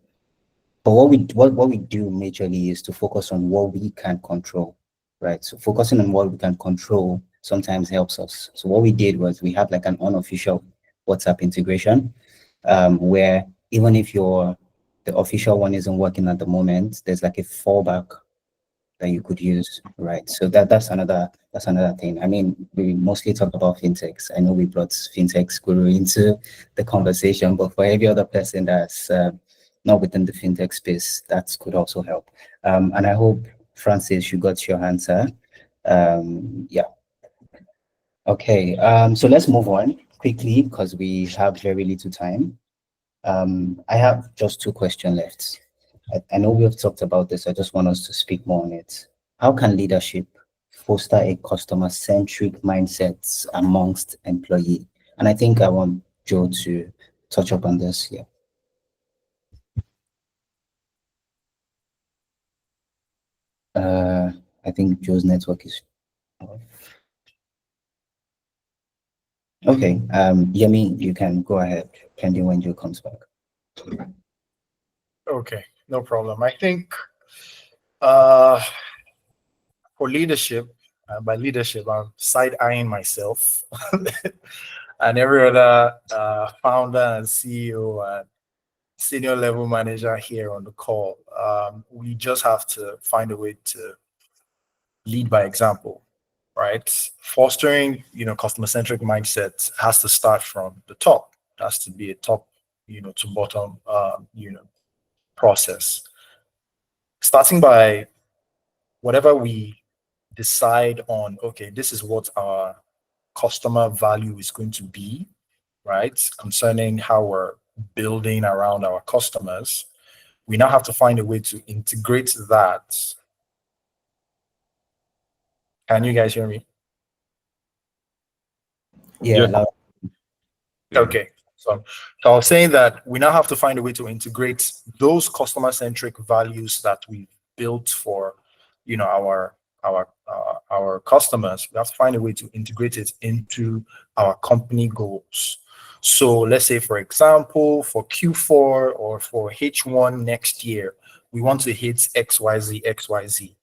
what we do majorly is to focus on what we can control, right? So focusing on what we can control sometimes helps us. So what we did was we have like an unofficial WhatsApp integration, where even if the official one isn't working at the moment, there's like a fallback that you could use, right? So that's another thing. I mean, we mostly talk about fintechs. I know we brought fintechs Qore into the conversation, but for every other person that's not within the fintech space, that could also help. And I hope, Francis, you got your answer. Yeah. Okay, so let's move on quickly because we have very little time. I have just 2 questions left. I know we've talked about this. I just want us to speak more on it. How can leadership foster a customer-centric mindset amongst employees? And I think I want Joe to touch up on this here. I think Joe's network is off. Okay, Yemi, you can go ahead, pending when Joe comes back. Okay, no problem. I think for leadership, by leadership, I'm side-eyeing myself and every other founder and CEO and senior level manager here on the call. We just have to find a way to lead by example, right? Fostering, customer-centric mindset has to start from the top. It has to be a top, to bottom, process. Starting by whatever we decide on, okay, this is what our customer value is going to be, right? Concerning how we're building around our customers, we now have to find a way to integrate that. Can you guys hear me? Yeah. Okay. So I was saying that we now have to find a way to integrate those customer-centric values that we built for, our customers. We have to find a way to integrate it into our company goals. So let's say, for example, for Q4 or for H1 next year, we want to hit XYZ, XYZ.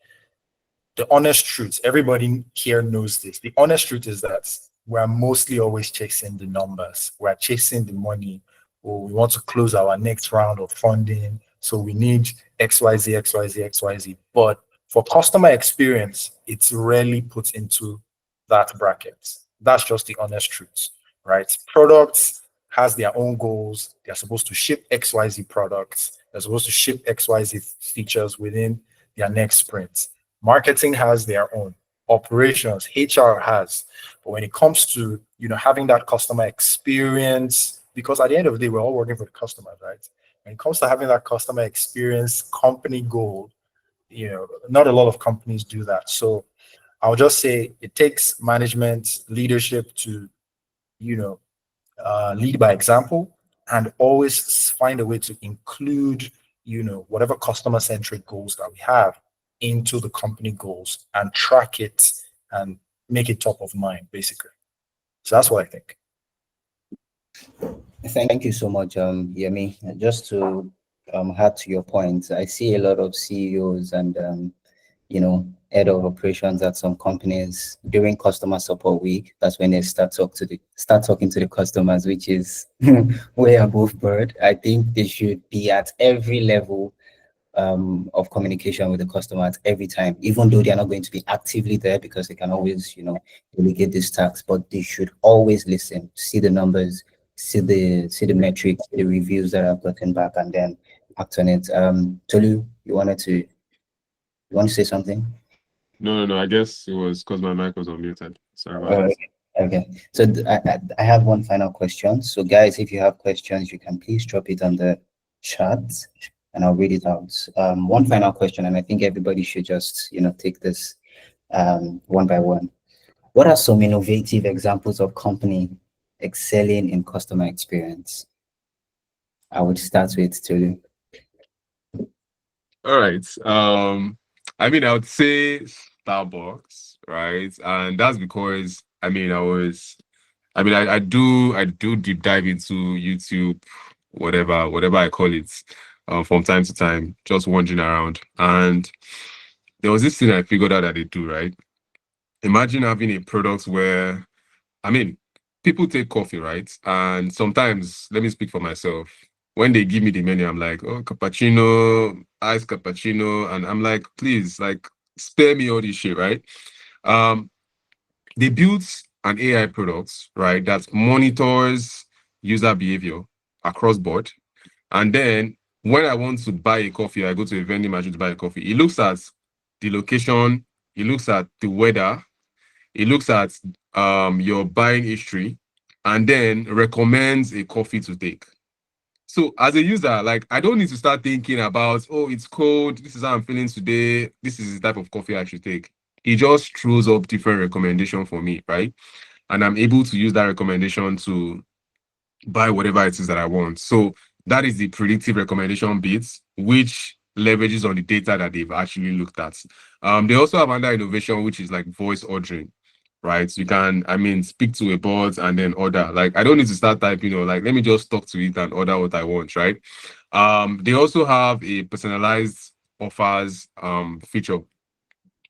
The honest truth, everybody here knows this. The honest truth is that we're mostly always chasing the numbers. We're chasing the money. Or we want to close our next round of funding. So we need XYZ, XYZ, XYZ. But For customer experience, it's rarely put into that bracket. That's just the honest truth, right? Products has their own goals. They're supposed to ship XYZ products. They're supposed to ship XYZ features within their next sprint. Marketing has their own. Operations, HR has. But when it comes to, having that customer experience, because at the end of the day, we're all working for the customers, right? When it comes to having that customer experience company goal, not a lot of companies do that. So I'll just say it takes management leadership to, lead by example, and always find a way to include, whatever customer centric goals that we have into the company goals and track it and make it top of mind, basically. So that's what I think. Thank you so much, Yemi. Just to add to your point, I see a lot of CEOs and head of operations at some companies during customer support week. That's when they start talking to the customers, which is way above board. I think they should be at every level of communication with the customer at every time, even though they are not going to be actively there, because they can always, delegate these tasks, but they should always listen, see the numbers, see the metrics, see the reviews that I've gotten back, and then act on it. Tolu, you want to say something? No. I guess it was because my mic was unmuted. Sorry about that. Okay. So I have one final question. So guys, if you have questions, you can please drop it on the chat and I'll read it out. One final question, and I think everybody should just, take this one by one. What are some innovative examples of company excelling in customer experience? I would start with Tolu. All right. I would say Starbucks, right? And that's because I do deep dive into YouTube, whatever I call it, from time to time, just wandering around. And there was this thing I figured out that they do, right? Imagine having a product where, people take coffee, right? And sometimes, let me speak for myself. When they give me the menu, I'm like, oh, cappuccino, iced cappuccino. And I'm like, please, spare me all this shit, right? They built an AI product, right, that monitors user behavior across board. And then when I want to buy a coffee, I go to a vending machine to buy a coffee. It looks at the location, it looks at the weather, it looks at your buying history, and then recommends a coffee to take. So as a user, I don't need to start thinking about, oh, it's cold, this is how I'm feeling today, this is the type of coffee I should take. It just throws up different recommendation for me, right? And I'm able to use that recommendation to buy whatever it is that I want. So that is the predictive recommendation bits, which leverages on the data that they've actually looked at. They also have another innovation, which is voice ordering, right? So you can, speak to a bot and then order. I don't need to start typing, let me just talk to it and order what I want, right? They also have a personalized offers feature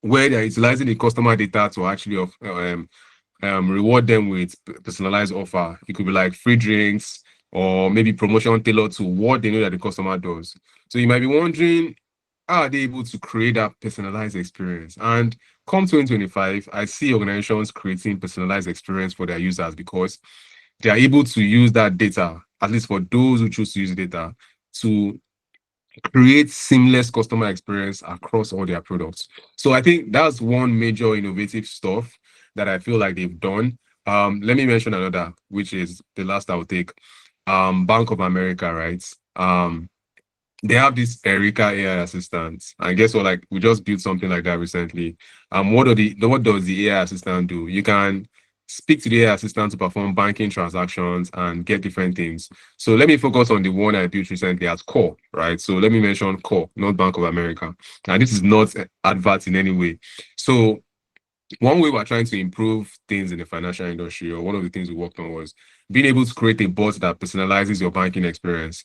where they're utilizing the customer data to actually reward them with personalized offer. It could be free drinks or maybe promotion tailored to what they know that the customer does. So you might be wondering, how are they able to create that personalized experience? And come 2025, I see organizations creating personalized experience for their users because they are able to use that data, at least for those who choose to use data, to create seamless customer experience across all their products. So I think that's one major innovative stuff that I feel like they've done. Let me mention another, which is the last I'll take. Bank of America, right? They have this Erica AI assistant, and guess what? We just built something like that recently. What does the AI assistant do? You can speak to the AI assistant to perform banking transactions and get different things. So let me focus on the one I built recently as Qore, right? So let me mention Qore, not Bank of America. And this is not advert in any way. So one way we're trying to improve things in the financial industry, or one of the things we worked on, was being able to create a bot that personalizes your banking experience.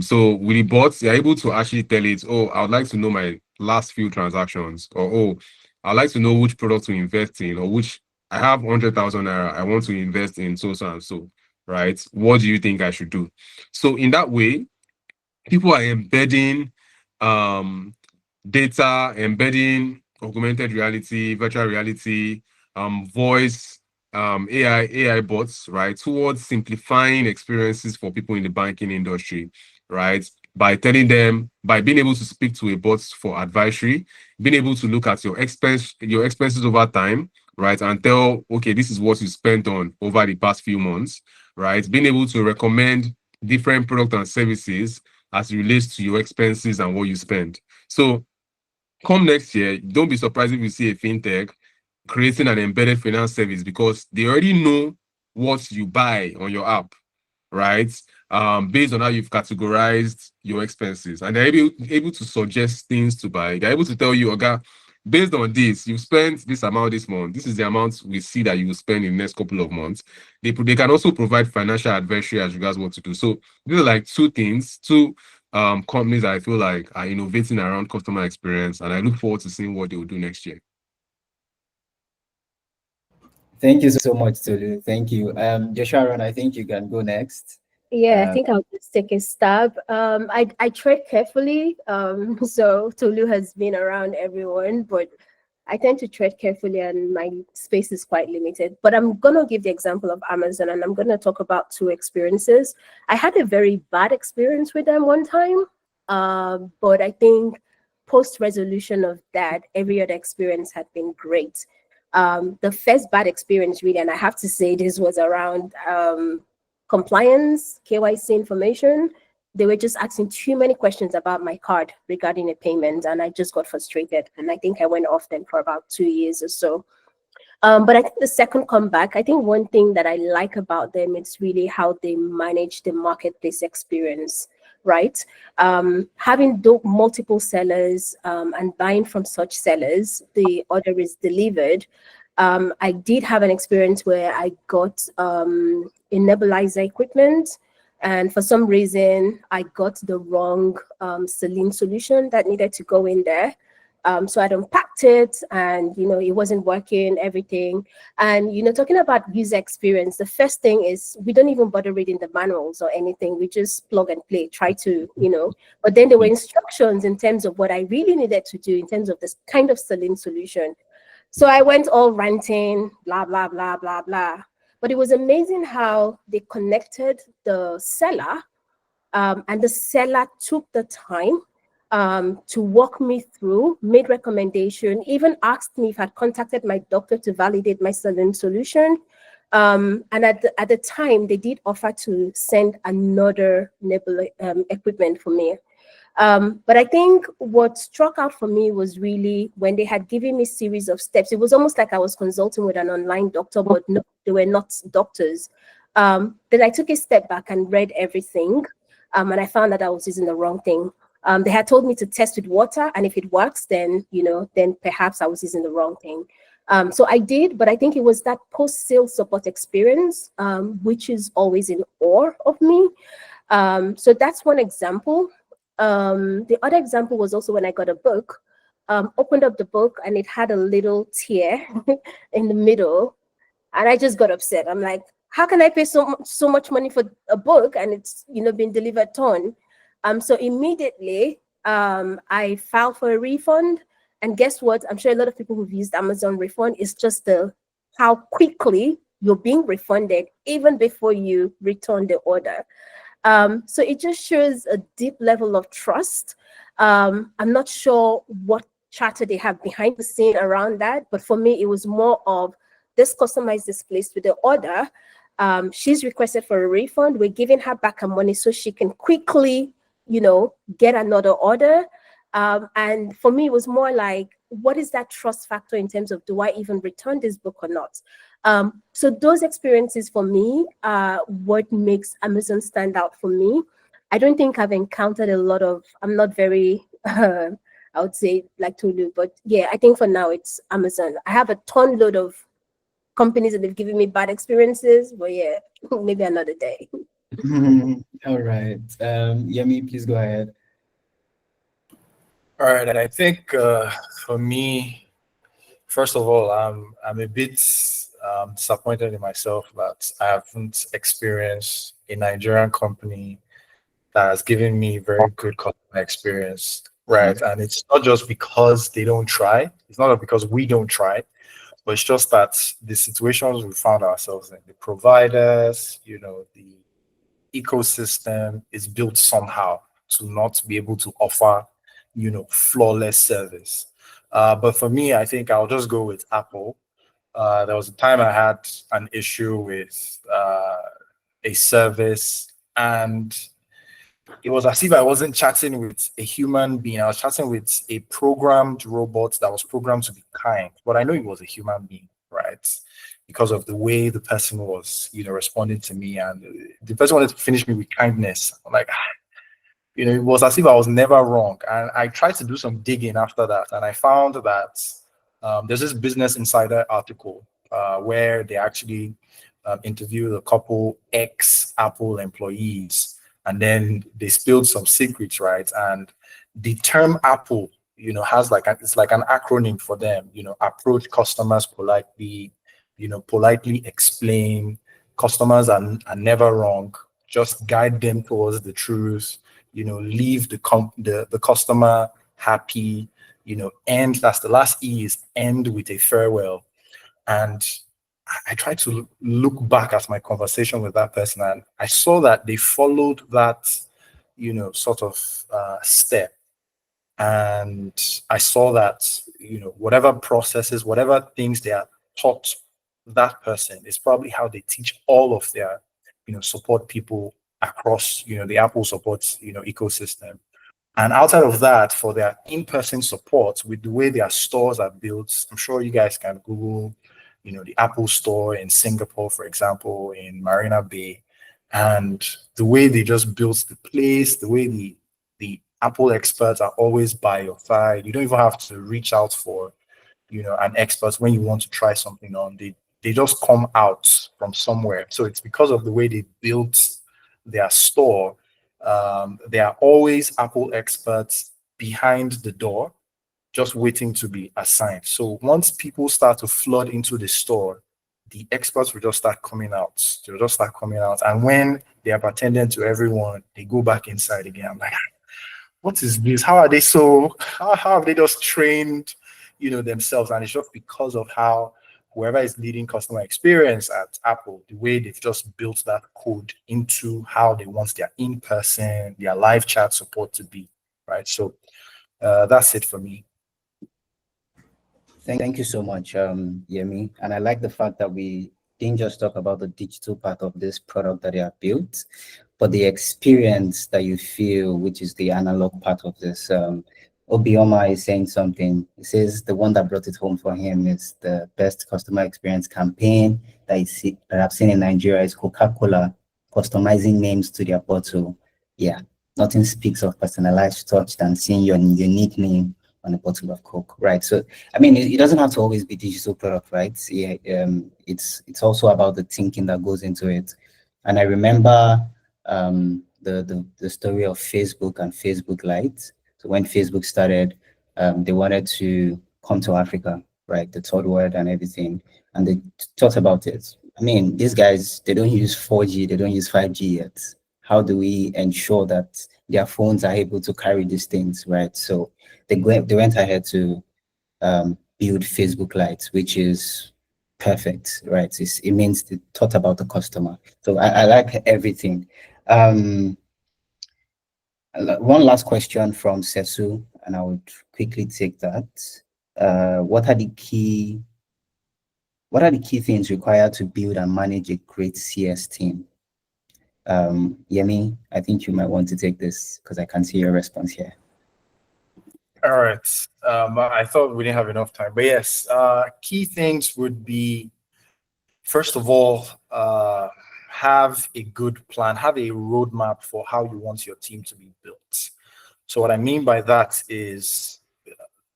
So with the bots, you're able to actually tell it, oh, I would like to know my last few transactions, or oh, I'd like to know which product to invest in, or which I have 100,000 naira, I want to invest in so and so, right? What do you think I should do? So in that way, people are embedding data, embedding, augmented reality, virtual reality, voice, AI bots, right, towards simplifying experiences for people in the banking industry, right? By telling them, by being able to speak to a bot for advisory, being able to look at your expenses over time, right, and tell, okay, this is what you spent on over the past few months, right? Being able to recommend different products and services as it relates to your expenses and what you spend. So come next year, don't be surprised if you see a fintech creating an embedded finance service, because they already know what you buy on your app, right? Based on how you've categorized your expenses, and they're able to suggest things to buy. They're able to tell you, okay, based on this, you spent this amount this month. This is the amount we see that you will spend in the next couple of months. They can also provide financial advisory as regards what to do. So these are like two companies that I feel like are innovating around customer experience, and I look forward to seeing what they will do next year. Thank you so much, Tolu. Thank you. Joshua, I think you can go next. Yeah, I think I'll just take a stab. I tread carefully. So Tolu has been around everyone, but I tend to tread carefully and my space is quite limited. But I'm going to give the example of Amazon, and I'm going to talk about two experiences. I had a very bad experience with them one time, but I think post-resolution of that, every other experience had been great. The first bad experience, really, and I have to say this was around compliance, KYC information. They were just asking too many questions about my card regarding a payment, and I just got frustrated. And I think I went off them for about 2 years or so. But I think the second comeback, I think one thing that I like about them, it's really how they manage the marketplace experience, right? Having multiple sellers and buying from such sellers, the order is delivered. I did have an experience where I got a nebulizer equipment, and for some reason, I got the wrong saline solution that needed to go in there. So I'd unpacked it and, it wasn't working, everything. And, talking about user experience, the first thing is we don't even bother reading the manuals or anything. We just plug and play, try to, but then there were instructions in terms of what I really needed to do in terms of this kind of saline solution. So I went all ranting, blah, blah, blah, blah, blah. But it was amazing how they connected the seller, and the seller took the time to walk me through, made recommendation, even asked me if I'd contacted my doctor to validate my saline solution. And at the time, they did offer to send another nebula equipment for me. But I think what struck out for me was really when they had given me a series of steps. It was almost like I was consulting with an online doctor, but no, they were not doctors. Then I took a step back and read everything, and I found that I was using the wrong thing. They had told me to test with water, and if it works, then then perhaps I was using the wrong thing. So I did, but I think it was that post-sale support experience, which is always in awe of me. So that's one example. The other example was also when I got a book, opened up the book, and it had a little tear in the middle, and I just got upset. I'm like, how can I pay so much money for a book and it's been delivered torn? So immediately I filed for a refund, and guess what? I'm sure a lot of people who've used Amazon Refund is just how quickly you're being refunded even before you return the order. So it just shows a deep level of trust. I'm not sure what charter they have behind the scene around that, but for me, it was more of this customer is displaced with the order. She's requested for a refund. We're giving her back her money so she can quickly, get another order. And for me, it was more like, what is that trust factor in terms of, do I even return this book or not? So those experiences for me are what makes Amazon stand out for me. I don't think I've encountered a lot of, I'm not very, I would say like Tolu, but yeah, I think for now it's Amazon. I have a ton load of companies that have given me bad experiences, but yeah, maybe another day. All right. Yemi, please go ahead. All right, and I think for me, first of all, I'm a bit disappointed in myself that I haven't experienced a Nigerian company that has given me very good customer experience right? And it's not just because they don't try. It's not because we don't try, but it's just that the situations we found ourselves in, the providers, the ecosystem is built somehow to not be able to offer, flawless service. But for me, I think I'll just go with Apple. There was a time I had an issue with a service, and it was as if I wasn't chatting with a human being. I was chatting with a programmed robot that was programmed to be kind, but I know it was a human being, right? Because of the way the person was, responding to me, and the person wanted to finish me with kindness. I'm like, it was as if I was never wrong. And I tried to do some digging after that, and I found that there's this Business Insider article where they actually interviewed a couple ex-Apple employees, and then they spilled some secrets, right? And the term Apple, has it's like an acronym for them. Approach customers politely, politely explain. Customers are never wrong. Just guide them towards the truth. Leave the customer happy. End. That's the last E, is end with a farewell. And I tried to look back at my conversation with that person, and I saw that they followed that, sort of step. And I saw that, whatever processes, whatever things they are taught that person is probably how they teach all of their, support people across, the Apple support, ecosystem. And outside of that, for their in-person support, with the way their stores are built, I'm sure you guys can Google, the Apple store in Singapore, for example, in Marina Bay, and the way they just built the place, the way the Apple experts are always by your side. You don't even have to reach out for, an expert when you want to try something on. They just come out from somewhere. So it's because of the way they built their store. There are always Apple experts behind the door, just waiting to be assigned. So once people start to flood into the store, the experts will just start coming out. They'll just start coming out. And when they have attended to everyone, they go back inside again. I'm like, what is this? How are they how have they just trained, themselves? And it's just because of how whoever is leading customer experience at Apple, the way they've just built that code into how they want their in-person, their live chat support to be, right? So that's it for me. Thank you so much, Yemi. And I like the fact that we didn't just talk about the digital part of this product that they have built, but the experience that you feel, which is the analog part of this. Obioma is saying something. He says the one that brought it home for him is the best customer experience campaign that I've seen in Nigeria is Coca-Cola customizing names to their bottle. Yeah, nothing speaks of personalized touch than seeing your unique name on a bottle of Coke, right? So, I mean, it doesn't have to always be digital product, right? Yeah, it's also about the thinking that goes into it. And I remember the story of Facebook and Facebook Lite. So when Facebook started, they wanted to come to Africa, right? The third world and everything. And they thought about it. I mean, these guys, they don't use 4G, they don't use 5G yet. How do we ensure that their phones are able to carry these things, right? So they went ahead to build Facebook Lite, which is perfect, right? It means they thought about the customer. So I like everything. One last question from Sesu, and I would quickly take that. What are the key things required to build and manage a great CS team? Yemi, I think you might want to take this because I can see your response here. All right. I thought we didn't have enough time, but yes, key things would be, first of all, have a good plan, have a roadmap for how you want your team to be built. So what I mean by that is,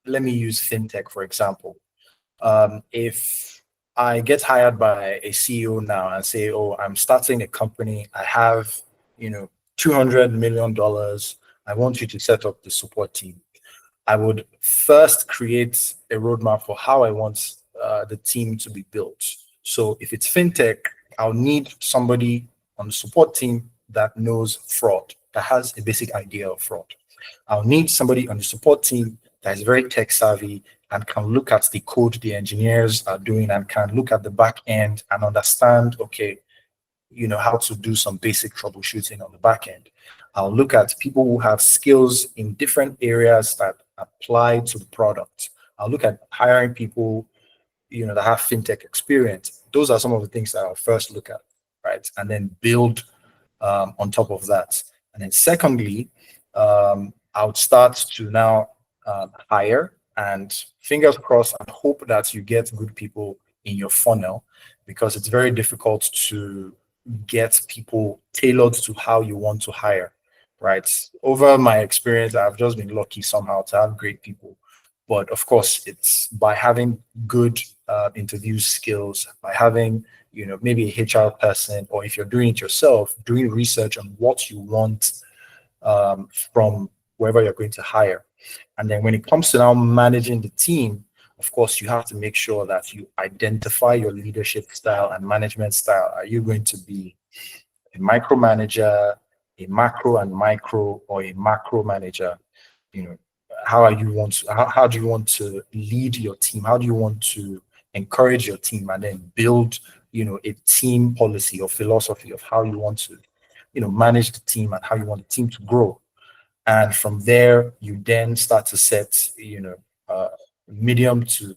let me use fintech, for example. If I get hired by a CEO now and say, oh, I'm starting a company, I have, $200 million, I want you to set up the support team. I would first create a roadmap for how I want the team to be built. So if it's fintech, I'll need somebody on the support team that knows fraud, that has a basic idea of fraud. I'll need somebody on the support team that is very tech savvy and can look at the code the engineers are doing and can look at the back end and understand, okay, how to do some basic troubleshooting on the back end. I'll look at people who have skills in different areas that apply to the product. I'll look at hiring people, that have fintech experience. Those are some of the things that I'll first look at, right? And then build on top of that. And then secondly, I would start to now hire, and fingers crossed and hope that you get good people in your funnel, because it's very difficult to get people tailored to how you want to hire, right? Over my experience, I've just been lucky somehow to have great people. But of course, it's by having good interview skills, by having, maybe a HR person, or if you're doing it yourself, doing research on what you want from wherever you're going to hire. And then when it comes to now managing the team, of course, you have to make sure that you identify your leadership style and management style. Are you going to be a micromanager, a macro and micro, or a macro manager? How do you want to lead your team? How do you want to encourage your team, and then build, a team policy or philosophy of how you want to, manage the team and how you want the team to grow. And from there, you then start to set,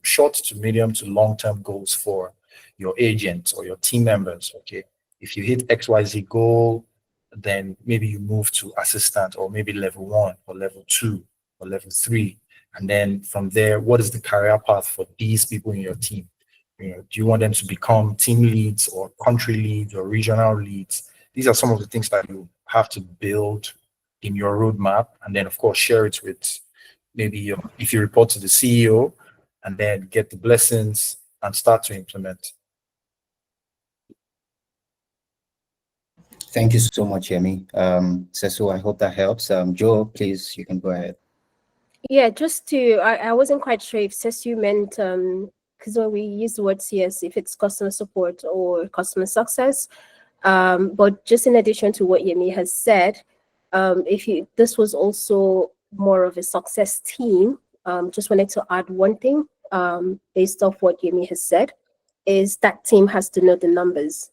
short to medium to long-term goals for your agents or your team members. Okay, if you hit XYZ goal, then maybe you move to assistant, or maybe level 1 or level 2 or level 3. And then from there, what is the career path for these people in your team? Do you want them to become team leads or country leads or regional leads? These are some of the things that you have to build in your roadmap, and then of course share it with maybe if you report to the CEO, and then get the blessings and start to implement. Thank you so much, Yemi. Sesu, I hope that helps. Joe, please, you can go ahead. Yeah, just to, I wasn't quite sure if Sesu meant, because when we use the word CS, if it's customer support or customer success. But just in addition to what Yemi has said, this was also more of a success team, just wanted to add one thing based off what Yemi has said, is that team has to know the numbers.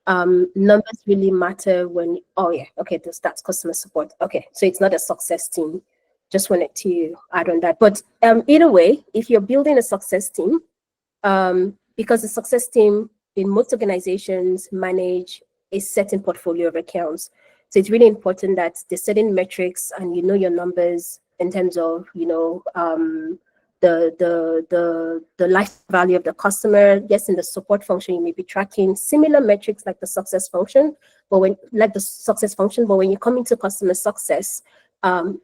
Numbers really matter when, that's customer support. Okay, so it's not a success team. Just wanted to add on that. But either way, if you're building a success team, because the success team in most organizations manage a certain portfolio of accounts. So it's really important that there's certain metrics and you know your numbers in terms of, the life value of the customer. Yes, in the support function, you may be tracking similar metrics like the success function, but when you come into customer success,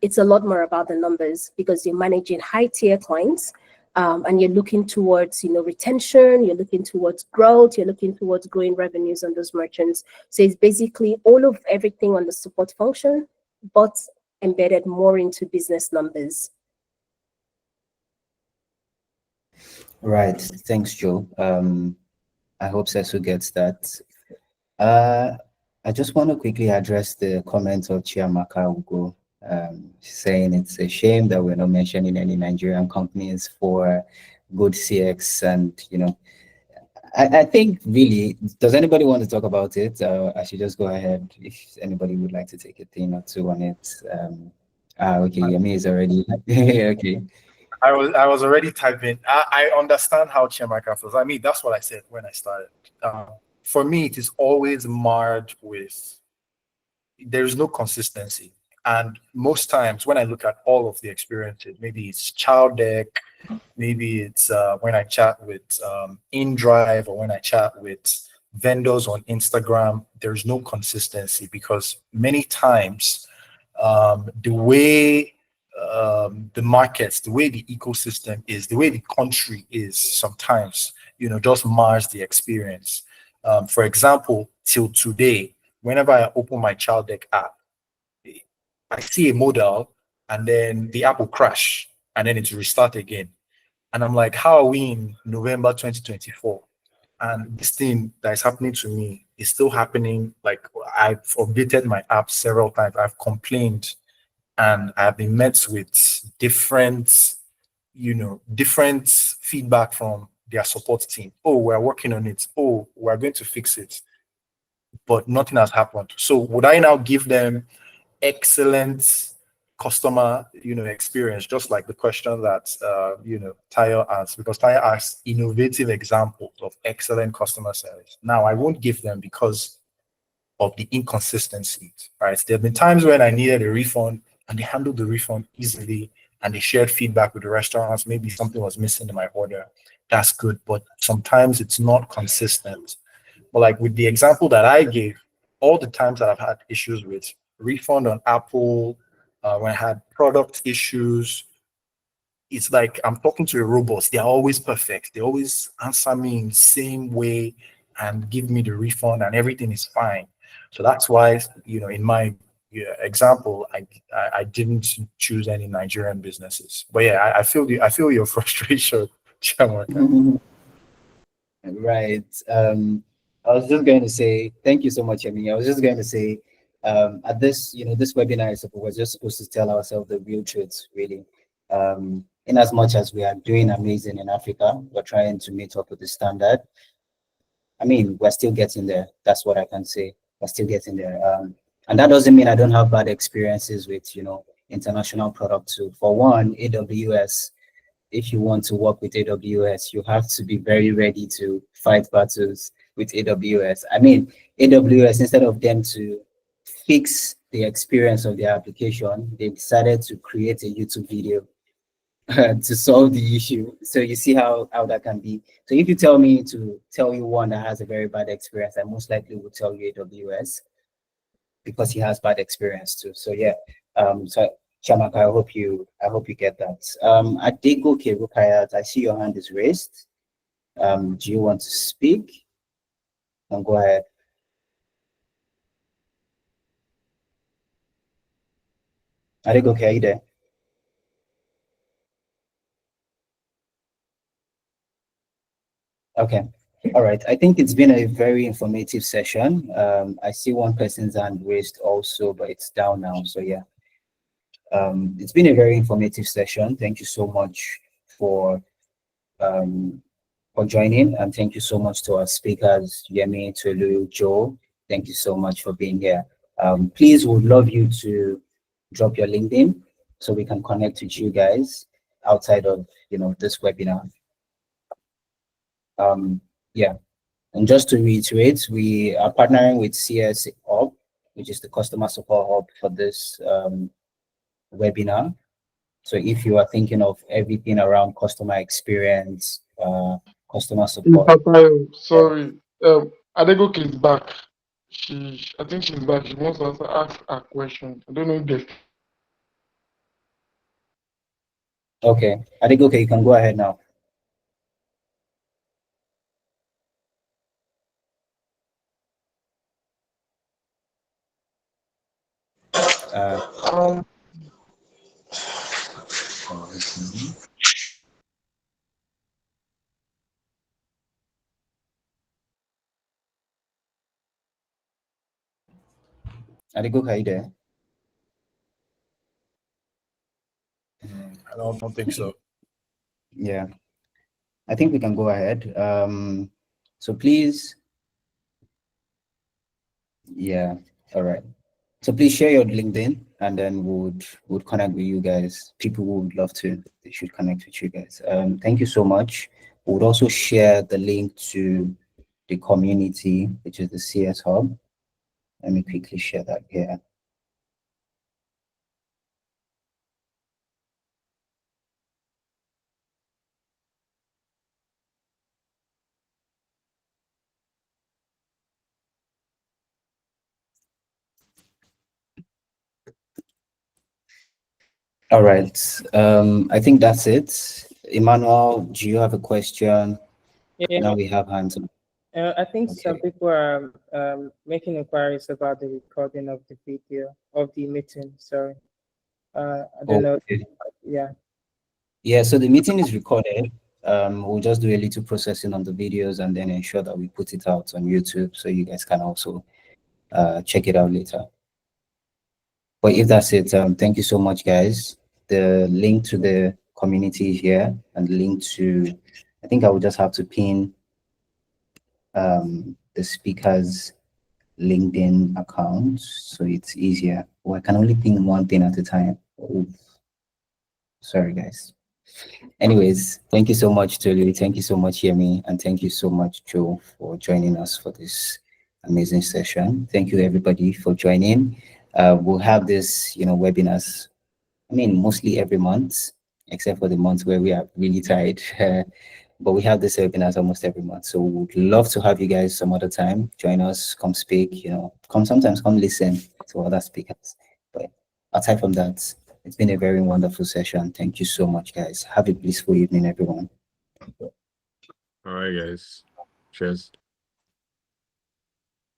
it's a lot more about the numbers, because you're managing high tier clients. And you're looking towards, retention, you're looking towards growth, you're looking towards growing revenues on those merchants. So it's basically all of everything on the support function, but embedded more into business numbers. Right. Thanks, Joe. I hope Sesu gets that. I just want to quickly address the comment of Chiamaka Ugo, saying it's a shame that we're not mentioning any Nigerian companies for good CX. And, I think really, does anybody want to talk about it? I should just go ahead if anybody would like to take a thing or two on it. Okay, Yemi is already, okay. I was already typing. I understand how Chiamaka feels. I mean, that's what I said when I started. For me, it is always marred with, there is no consistency. And most times when I look at all of the experiences, maybe it's Child Deck, maybe it's when I chat with InDrive, or when I chat with vendors on Instagram, there's no consistency, because many times the way the markets, the way the ecosystem is, the way the country is, sometimes, just mars the experience. For example, till today, whenever I open my Child Deck app, I see a model and then the app will crash and then it will restart again. And I'm like, how are we in November 2024? And this thing that is happening to me is still happening. Like, I've updated my app several times. I've complained and I've been met with different, different feedback from their support team. Oh, we're working on it. Oh, we're going to fix it. But nothing has happened. So would I now give them excellent customer, experience, just like the question that, Tayo asked, because Tayo asked innovative examples of excellent customer service. Now, I won't give them because of the inconsistencies, right? There have been times when I needed a refund and they handled the refund easily and they shared feedback with the restaurants. Maybe something was missing in my order. That's good, but sometimes it's not consistent. But like with the example that I gave, all the times that I've had issues with refund on Apple, when I had product issues, it's like I'm talking to a robot. They're always perfect. They always answer me in the same way and give me the refund and everything is fine. So that's why, in my example, I didn't choose any Nigerian businesses. But yeah, I feel your frustration, Chiamaka. Right. I was just going to say, thank you so much, Emi. I was just going to say, at this, this webinar is we're just supposed to tell ourselves the real truth, really. In as much as we are doing amazing in Africa, we're trying to meet up with the standard. I mean, we're still getting there. That's what I can say. We're still getting there. And that doesn't mean I don't have bad experiences with, international products too. For one, AWS, if you want to work with AWS, you have to be very ready to fight battles with AWS. I mean, AWS, instead of them to fix the experience of their application, they decided to create a YouTube video to solve the issue. So you see how that can be. So if you tell me to tell you one that has a very bad experience, I most likely will tell you AWS because he has bad experience too. So yeah, so Chamaka, I hope you get that. Adegoke Rukayat, I see your hand is raised. Do you want to speak? And go ahead. Adegoke, are you there? Okay. All right. I think it's been a very informative session. I see one person's hand raised also, but it's down now. So yeah. It's been a very informative session. Thank you so much for joining, and thank you so much to our speakers, Yemi, Tolu, Joe. Thank you so much for being here. Please, would love you to drop your LinkedIn so we can connect with you guys outside of this webinar. Yeah, and just to reiterate, we are partnering with CS Hub, which is the customer support hub for this webinar. So if you are thinking of everything around customer experience, customer support. Sorry, Adegoke is back. I think she's back. She wants us to ask a question. I don't know if there's... Okay, Adegoke, you can go ahead now. Adegoke, are you there? I don't think so. Yeah, I think we can go ahead. So please, yeah, all right. So please share your LinkedIn, and then would connect with you guys. People who would love to, they should connect with you guys. Thank you so much. We would also share the link to the community, which is the CS Hub. Let me quickly share that here. All right. I think that's it. Emmanuel, do you have a question? Yeah. Now we have hands up. I think some Okay. people are making inquiries about the recording of the video of the meeting. Sorry. I don't know. Okay. Yeah. Yeah, so the meeting is recorded. We'll just do a little processing on the videos and then ensure that we put it out on YouTube so you guys can also check it out later. But if that's it, thank you so much, guys. The link to the community is here, and the link to, I think I will just have to pin the speaker's LinkedIn account so it's easier. Oh, I can only pin one thing at a time. Oh, sorry, guys. Anyways, thank you so much, Tolu. Thank you so much, Yemi, and thank you so much, Joe, for joining us for this amazing session. Thank you, everybody, for joining. We'll have this, webinars, I mean, mostly every month, except for the months where we are really tired. But we have this webinars almost every month. So we'd love to have you guys some other time. Join us, come speak, come listen to other speakers. But aside from that, it's been a very wonderful session. Thank you so much, guys. Have a blissful evening, everyone. All right, guys. Cheers.